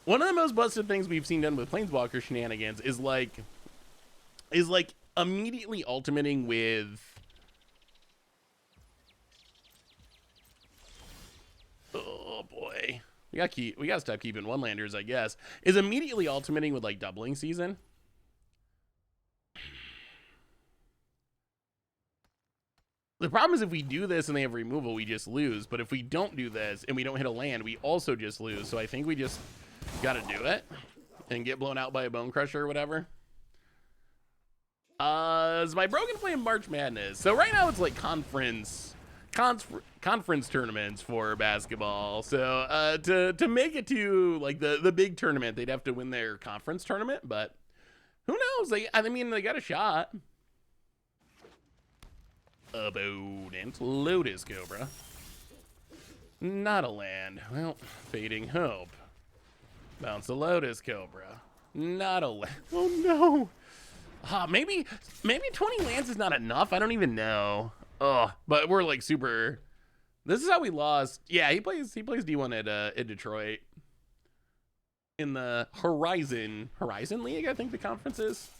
one of the most busted things we've seen done with planeswalker shenanigans is like immediately ultimating with. Oh boy, we gotta stop keeping one landers, I guess. Is immediately ultimating with like doubling season. The problem is if we do this and they have removal, we just lose. But if we don't do this and we don't hit a land, we also just lose. So I think we just gotta do it and get blown out by a Bone Crusher or whatever. Is my Broken Flame March Madness? So right now it's like conference tournaments for basketball. So to make it to like the big tournament, they'd have to win their conference tournament. But who knows? I mean, they got a shot. Abundant Lotus Cobra. Not a land. Well, Fading Hope. Bounce the Lotus Cobra. Not a land. Oh no. Maybe 20 lands is not enough. I don't even know. Oh, but we're like super. This is how we lost. Yeah, he plays D1 at Detroit in the Horizon League. I think the conference is.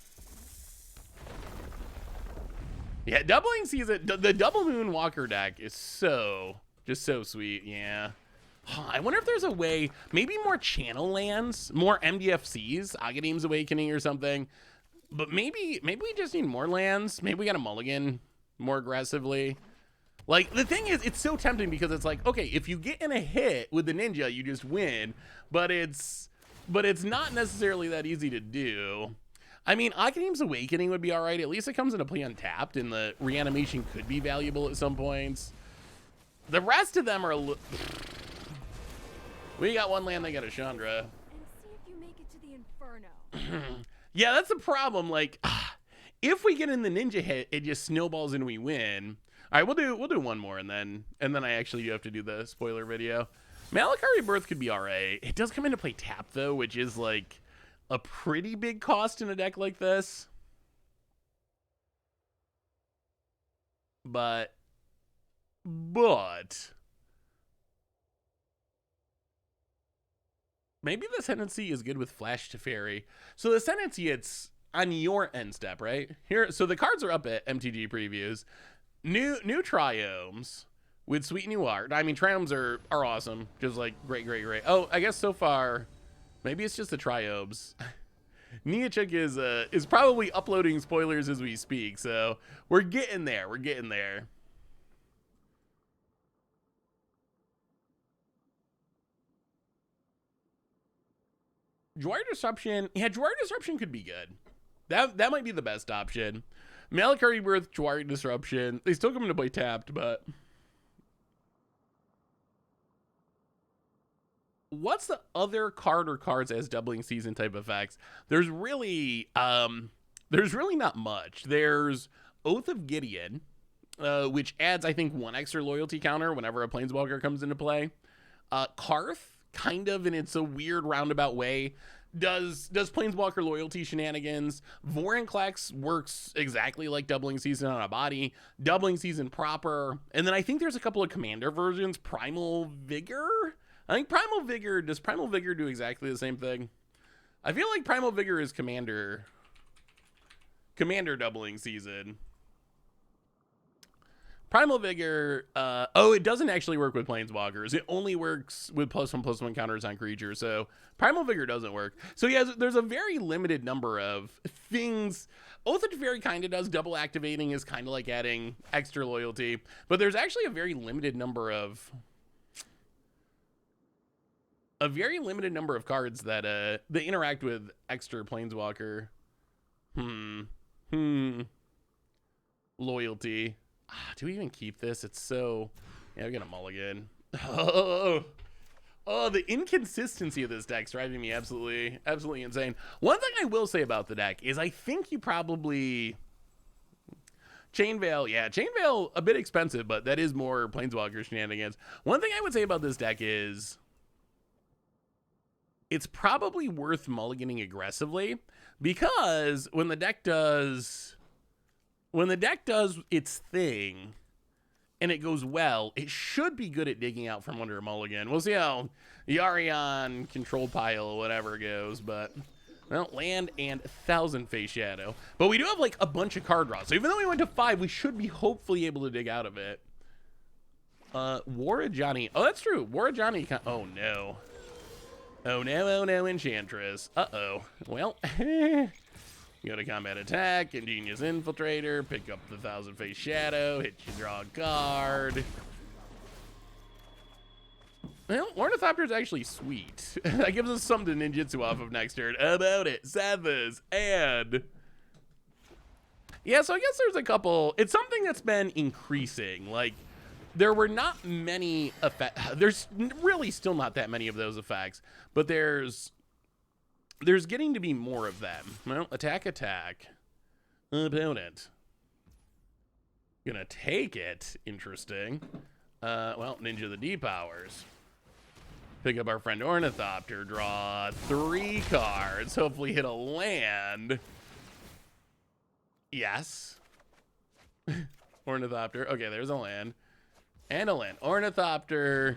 Yeah, doubling season. The Double Moon Walker deck is just so sweet. Yeah. I wonder if there's a way, maybe more channel lands, more MDFCs, Agadeem's Awakening or something. But maybe we just need more lands. Maybe we got to mulligan more aggressively. Like, the thing is, it's so tempting because it's like, okay, if you get in a hit with the ninja, you just win. But it's not necessarily that easy to do. I mean, Agadeem's Awakening would be all right. At least it comes into play untapped, and the reanimation could be valuable at some points. The rest of them are we got one land, they got a Chandra. And see if you make it to the Inferno. Yeah, that's the problem. Like, if we get in the ninja hit, it just snowballs and we win. All right, we'll do one more, and then I actually do have to do the spoiler video. Malakari Birth could be all right. It does come into play tap though, which is like a pretty big cost in a deck like this. But maybe the Ascendancy is good with Flash to Fairy. So the Ascendancy, it's on your end step, right? Here, so the cards are up at MTG previews. New Triomes with sweet new art. I mean, Triomes are awesome. Just like great. Oh, I guess so far, maybe it's just the Triomes. Niachuk is probably uploading spoilers as we speak, so we're getting there. Jwar Disruption. Yeah, Jwar Disruption could be good. That might be the best option. Malakari Birth, Jwar Disruption. They still come into play tapped, but what's the other card or cards as doubling season type effects? There's really not much. There's Oath of Gideon, which adds, I think, one extra loyalty counter whenever a Planeswalker comes into play. Karth, kind of, and it's a weird roundabout way, does Planeswalker loyalty shenanigans. Vorinclex works exactly like doubling season on a body, doubling season proper, and then I think there's a couple of commander versions. Primal Vigor? I think does Primal Vigor do exactly the same thing? I feel like Primal Vigor is commander doubling season. Primal Vigor, it doesn't actually work with Planeswalkers. It only works with +1/+1 counters on creatures, so Primal Vigor doesn't work. So yeah, there's a very limited number of things. Oath of Fairy kind of does. Double activating is kind of like adding extra loyalty, but there's actually a very limited number of a very limited number of cards that they interact with extra Planeswalker. Loyalty. Do we even keep this? It's so... Yeah, we're gonna mulligan. Oh, the inconsistency of this deck's driving me absolutely insane. One thing I will say about the deck is I think you probably... Chain Veil, yeah, Chain Veil, a bit expensive, but that is more Planeswalker shenanigans. One thing I would say about this deck is it's probably worth mulliganing aggressively, because when the deck does its thing and it goes well, it should be good at digging out from under a mulligan. We'll see how Yarion control pile or whatever goes, but well, land and 1,000 Face Shadow. But we do have like a bunch of card draws. So even though we went to 5, we should be hopefully able to dig out of it. Warajani. Oh, that's true. Warajani. Oh no. Oh no, Enchantress. Uh-oh. Well, go to combat attack, Ingenious Infiltrator, pick up the 1,000 Face Shadow, hit you, draw a card. Well, Ornithopter is actually sweet. That gives us something to ninjutsu off of next turn. How about it? Savas, and... Yeah, so I guess there's a couple... It's something that's been increasing. Like, there were not many effects... There's really still not that many of those effects, but there's getting to be more of them. Well, attack. Opponent. Gonna take it. Interesting. Well, Ninja the D-Powers. Pick up our friend Ornithopter. Draw 3 cards. Hopefully hit a land. Yes. Ornithopter. Okay, there's a land. And a land. Ornithopter.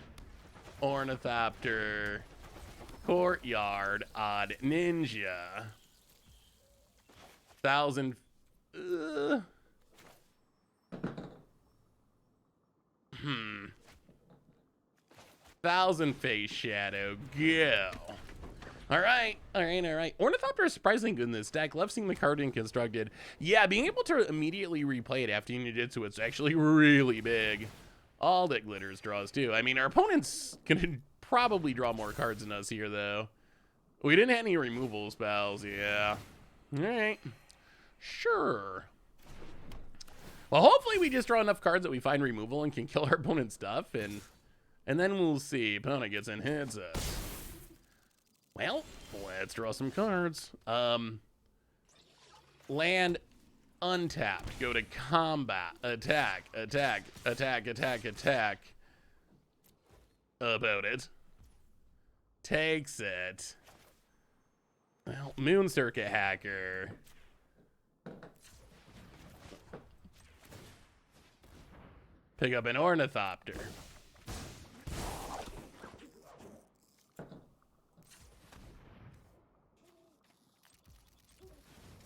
Courtyard. Odd Ninja. 1,000. 1,000 Face Shadow. Go. All right. Ornithopter is surprisingly good in this deck. Love seeing the card in constructed. Yeah, being able to immediately replay it after Ninjutsu, it's actually really big. All that glitters draws too. I mean, our opponents can probably draw more cards than us here, though. We didn't have any removal spells. Yeah. All right. Sure. Well, hopefully we just draw enough cards that we find removal and can kill our opponent's stuff, and then we'll see. Opponent gets in, hits us. Well, let's draw some cards. Land untapped. Go to combat. Attack. About it. Takes it. Well, Moon Circuit Hacker. Pick up an Ornithopter.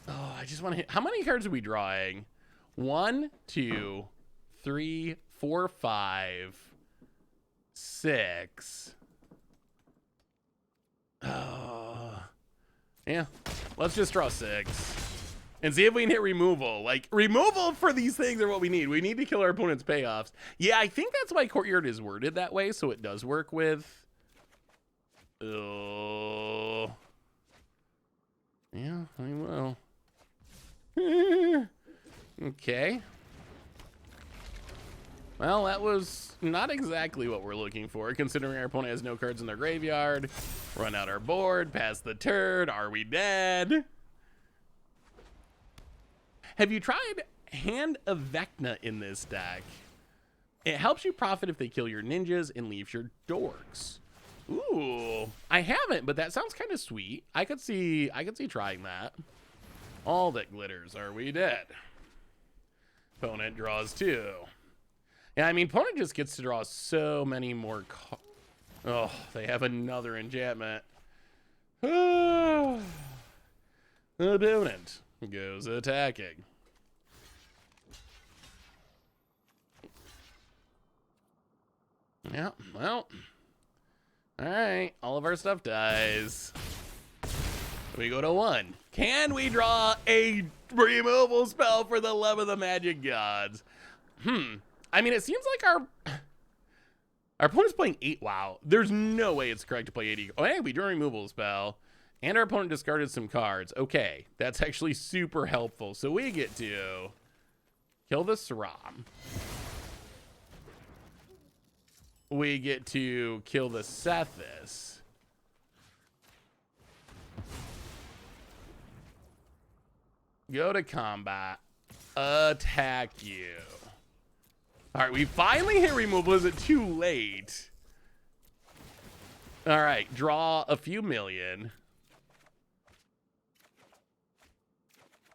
Oh, I just want to hit. How many cards are we drawing? 1, 2, 3, 4, 5, 6. Oh. Yeah. Let's just draw 6. And see if we can hit removal. Like, removal for these things are what we need. We need to kill our opponent's payoffs. Yeah, I think that's why Courtyard is worded that way, so it does work with... Oh. Yeah, I will. Okay. Well, that was not exactly what we're looking for, considering our opponent has no cards in their graveyard. Run out our board, pass the turn. Are we dead? Have you tried Hand of Vecna in this deck? It helps you profit if they kill your ninjas and leaves your dorks. Ooh, I haven't, but that sounds kind of sweet. I could see trying that. All that glitters. Are we dead? Opponent draws 2. Yeah, I mean, opponent just gets to draw so many more cards. Oh, they have another enchantment. Opponent goes attacking. Yeah, well. Alright, all of our stuff dies. We go to 1. Can we draw a removal spell for the love of the magic gods? I mean, it seems like Our opponent's playing 8. Wow. There's no way it's correct to play 80. Oh, hey, we drew a removal spell. And our opponent discarded some cards. Okay. That's actually super helpful. So we get to kill the Saram. We get to kill the Sethis. Go to combat. Attack you. All right, we finally hit removal. Is it too late? All right, draw a few million.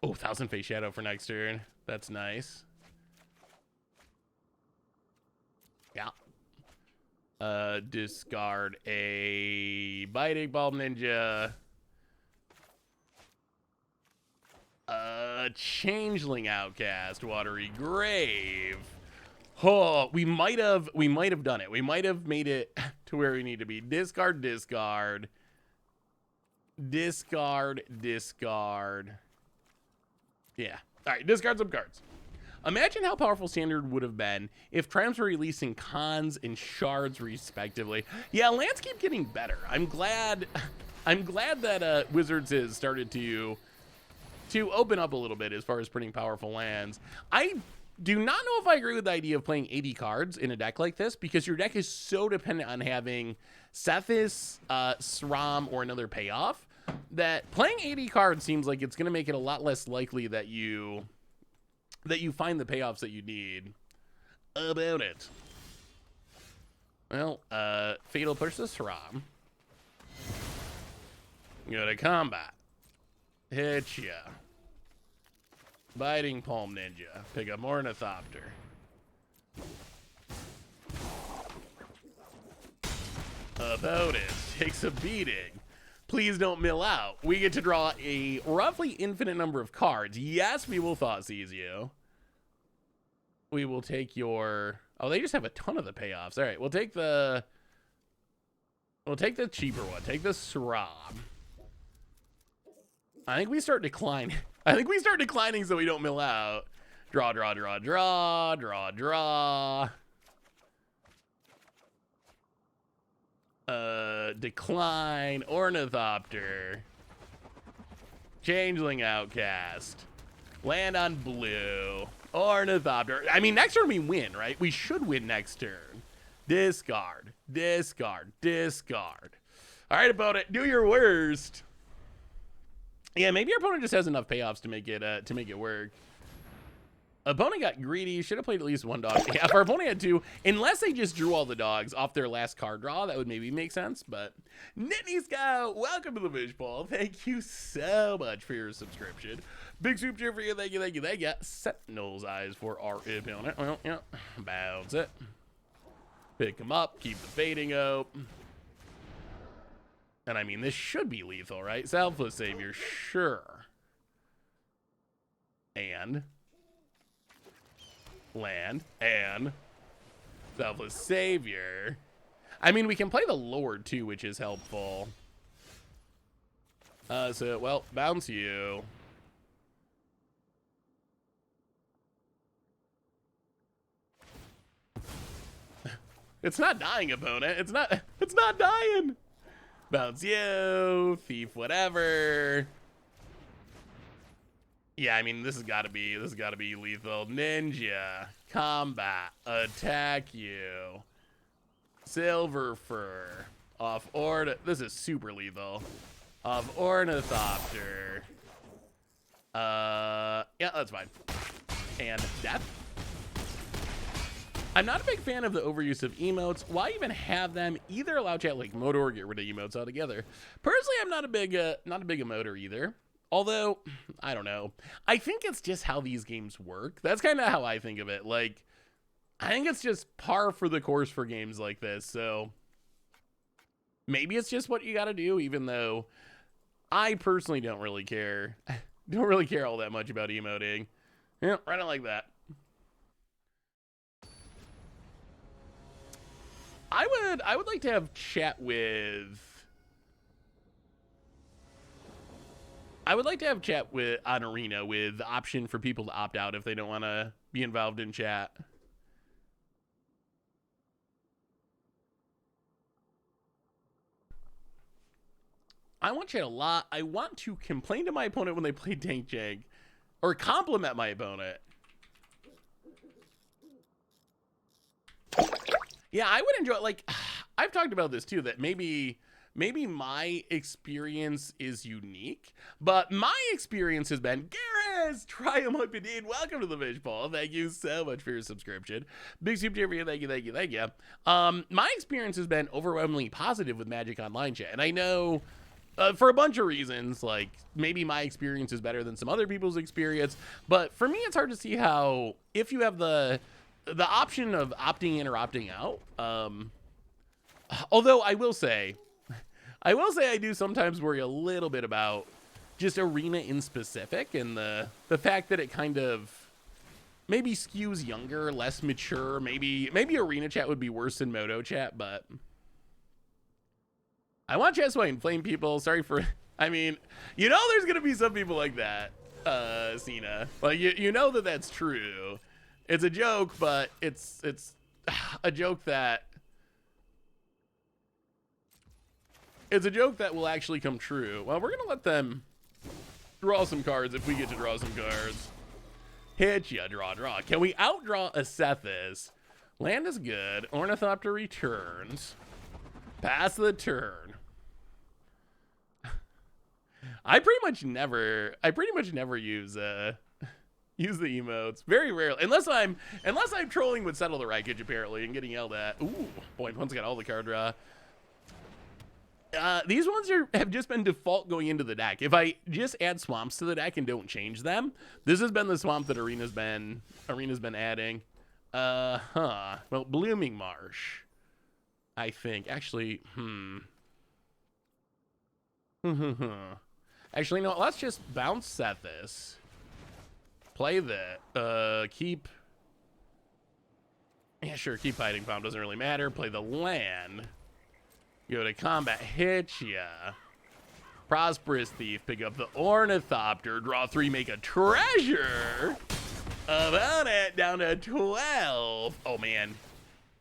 Oh, Thousand Face Shadow for next turn. That's nice. Yeah. Discard a Biting Bulb Ninja. Changeling Outcast, Watery Grave. Oh, we might have done it. We might have made it to where we need to be. Discard, discard. Discard, discard. Yeah. All right, discard some cards. Imagine how powerful Standard would have been if Triumphs were releasing Cons and Shards respectively. Yeah, lands keep getting better. I'm glad that Wizards has started to open up a little bit as far as printing powerful lands. I do not know if I agree with the idea of playing 80 cards in a deck like this, because your deck is so dependent on having Sethis, SRAM, or another payoff, that playing 80 cards seems like it's going to make it a lot less likely that you find the payoffs that you need. About it. Well, Fatal Push the SRAM. Go to combat. Hit ya. Biting Palm Ninja. Pick up Ornithopter. Opponent takes a beating. Please don't mill out. We get to draw a roughly infinite number of cards. Yes, we will Thoughtseize you. We will take your... Oh, they just have a ton of the payoffs. All right, we'll take the cheaper one. Take the Srab. I think we start declining. I think we start declining so we don't mill out. Draw, draw, draw, draw, draw, draw. Decline, Ornithopter. Changeling Outcast. Land on blue. Ornithopter. I mean, next turn we win, right? We should win next turn. Discard, discard, discard. All right, opponent, do your worst. Yeah, maybe our opponent just has enough payoffs to make it work. Opponent got greedy. Should have played at least one dog. Yeah, if our opponent had two, unless they just drew all the dogs off their last card draw, that would maybe make sense. But Nittany Scout, welcome to the Fishbowl. Thank you so much for your subscription. Big soup cheer for you. Thank you, thank you, thank you. Sentinel's Eyes for our opponent. Well, yeah, bounce it. Pick him up. Keep the fading out. And I mean, this should be lethal, right? Selfless Savior, sure. And land and Selfless Savior. I mean, we can play the Lord too, which is helpful. So, well, bounce you. It's not dying, opponent. It's not dying. Bounce you, thief, whatever. Yeah, I mean, this has got to be lethal. Ninja, combat, attack you. Silver Fur, off this is super lethal. Of Ornithopter. Yeah, that's fine. And death. I'm not a big fan of the overuse of emotes. Why even have them? Either allow chat like mode or get rid of emotes altogether. Personally, I'm not a big emoter either. Although, I don't know. I think it's just how these games work. That's kind of how I think of it. Like, I think it's just par for the course for games like this. So maybe it's just what you got to do, even though I personally don't really care. Don't really care all that much about emoting. Yeah, right on like that. I would like to have chat with... I would like to have chat with on Arena with the option for people to opt out if they don't want to be involved in chat. I want chat a lot. I want to complain to my opponent when they play Tank Jank, or compliment my opponent. Yeah, I would enjoy, like, I've talked about this too, that maybe my experience is unique, but my experience has been, Garrus, Triumph, welcome to the Fish Ball. Thank you so much for your subscription. Big super chat for you. Thank you. My experience has been overwhelmingly positive with Magic Online chat, and I know for a bunch of reasons, like maybe my experience is better than some other people's experience, but for me, it's hard to see how, if you have the option of opting in or opting out, although I will say I do sometimes worry a little bit about just Arena in specific, and the fact that it kind of maybe skews younger, less mature. Maybe Arena chat would be worse than Moto chat, but I want chat so I can flame people. Sorry for, I mean, you know there's gonna be some people like that, Cena. Like you know that's true. It's a joke, but it's a joke that will actually come true. Well, we're gonna let them draw some cards if we get to draw some cards. Hit ya, draw. Can we outdraw a Sethis? Land is good. Ornithopter returns. Pass the turn. I pretty much never use the emotes. Very rarely. Unless I'm trolling with Settle the Wreckage, apparently, and getting yelled at. Ooh, boy, one's got all the card draw. These ones have just been default going into the deck. If I just add swamps to the deck and don't change them, this has been the swamp that Arena's been adding. Well, Blooming Marsh, I think. Actually, Actually, no, let's just bounce set this. Play that. Keep. Yeah, sure, keep Hiding Palm. Doesn't really matter. Play the land. Go to combat. Hit ya. Prosperous Thief. Pick up the Ornithopter. Draw 3. Make a treasure. About it. Down to 12. Oh, man.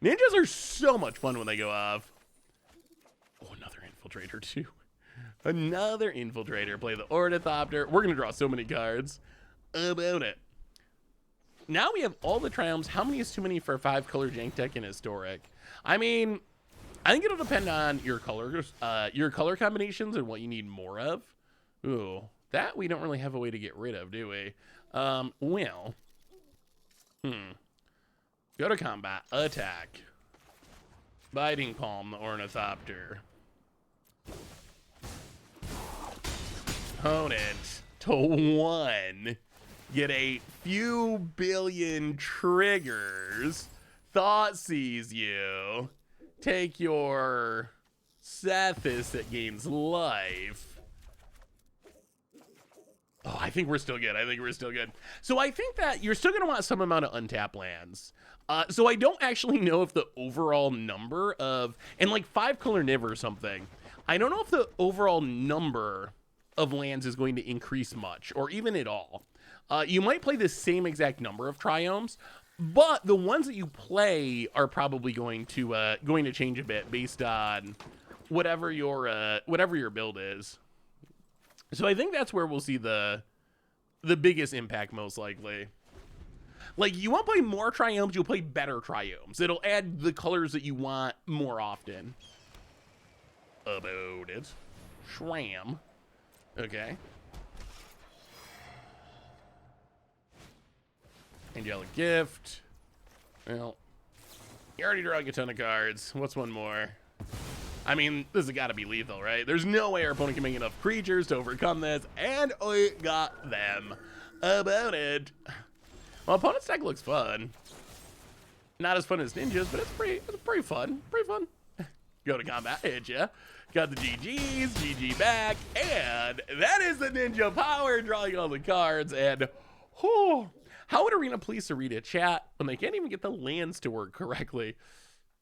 Ninjas are so much fun when they go off. Oh, another Infiltrator, too. Another Infiltrator. Play the Ornithopter. We're going to draw so many cards. About it. Now we have all the Triumphs. How many is too many for a 5-color Jank deck in Historic? I mean, I think it'll depend on your color combinations and what you need more of. Ooh, that we don't really have a way to get rid of, do we? Well. Go to combat. Attack. Biting Palm, the Ornithopter. Opponent to 1. Get a few billion triggers. Thought Seize you. Take your Sethis that gains life. Oh, I think we're still good. So I think that you're still going to want some amount of untapped lands. So I don't actually know if the overall number of, and like 5-color Niv or something, I don't know if the overall number of lands is going to increase much or even at all. You might play the same exact number of Triumphs, but the ones that you play are probably going to change a bit based on whatever your build is. So I think that's where we'll see the biggest impact most likely. Like, you won't play more Triumphs, you'll play better Triumphs. It'll add the colors that you want more often. About it. Shram. Okay. Angelic Gift. Well, you're already drawing a ton of cards. What's one more? I mean, this has got to be lethal, right? There's no way our opponent can make enough creatures to overcome this, and we got them. About it. Well, opponent's deck looks fun. Not as fun as ninjas, but it's pretty fun. Pretty fun. Go to combat, hit ya. Got the GGs, GG back, and that is the ninja power, drawing all the cards, and how would Arena police Arena chat when they can't even get the lands to work correctly?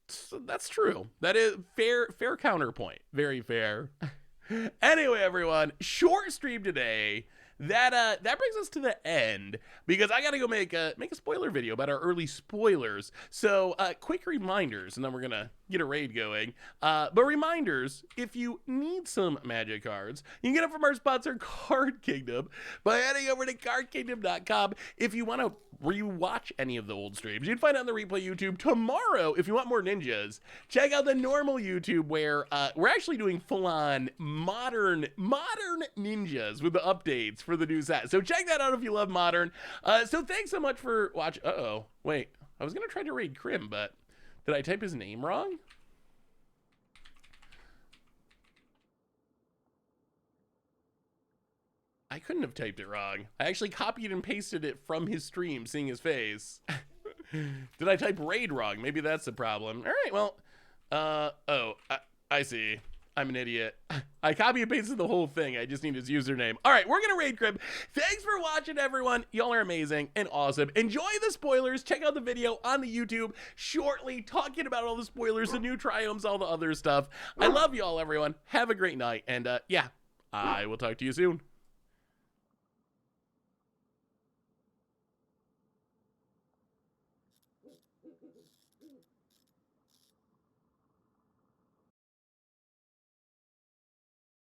So that's true. That is fair counterpoint. Very fair. Anyway, everyone, short stream today. that brings us to the end because I gotta go make a spoiler video about our early spoilers. So quick reminders, and then we're gonna get a raid going. But reminders, if you need some magic cards, you can get them from our sponsor Card Kingdom by heading over to cardkingdom.com. If you want to rewatch any of the old streams, you can find it on the replay YouTube tomorrow. If you want more ninjas, check out the normal YouTube where we're actually doing full-on modern ninjas with the updates for the new set. So check that out if you love modern. So thanks so much for watching. Wait, I was gonna try to raid Crim, but did I type his name wrong? I couldn't have typed it wrong. I actually copied and pasted it from his stream, seeing his face. Did I type raid wrong? Maybe that's the problem. All right, well, I see. I'm an idiot. I copy and pasted the whole thing. I just need his username. All right, we're gonna raid Crib. Thanks for watching, everyone. Y'all are amazing and awesome. Enjoy the spoilers. Check out the video on the YouTube shortly, talking about all the spoilers, the new triomes, all the other stuff. I love y'all, everyone. Have a great night, and yeah, I will talk to you soon.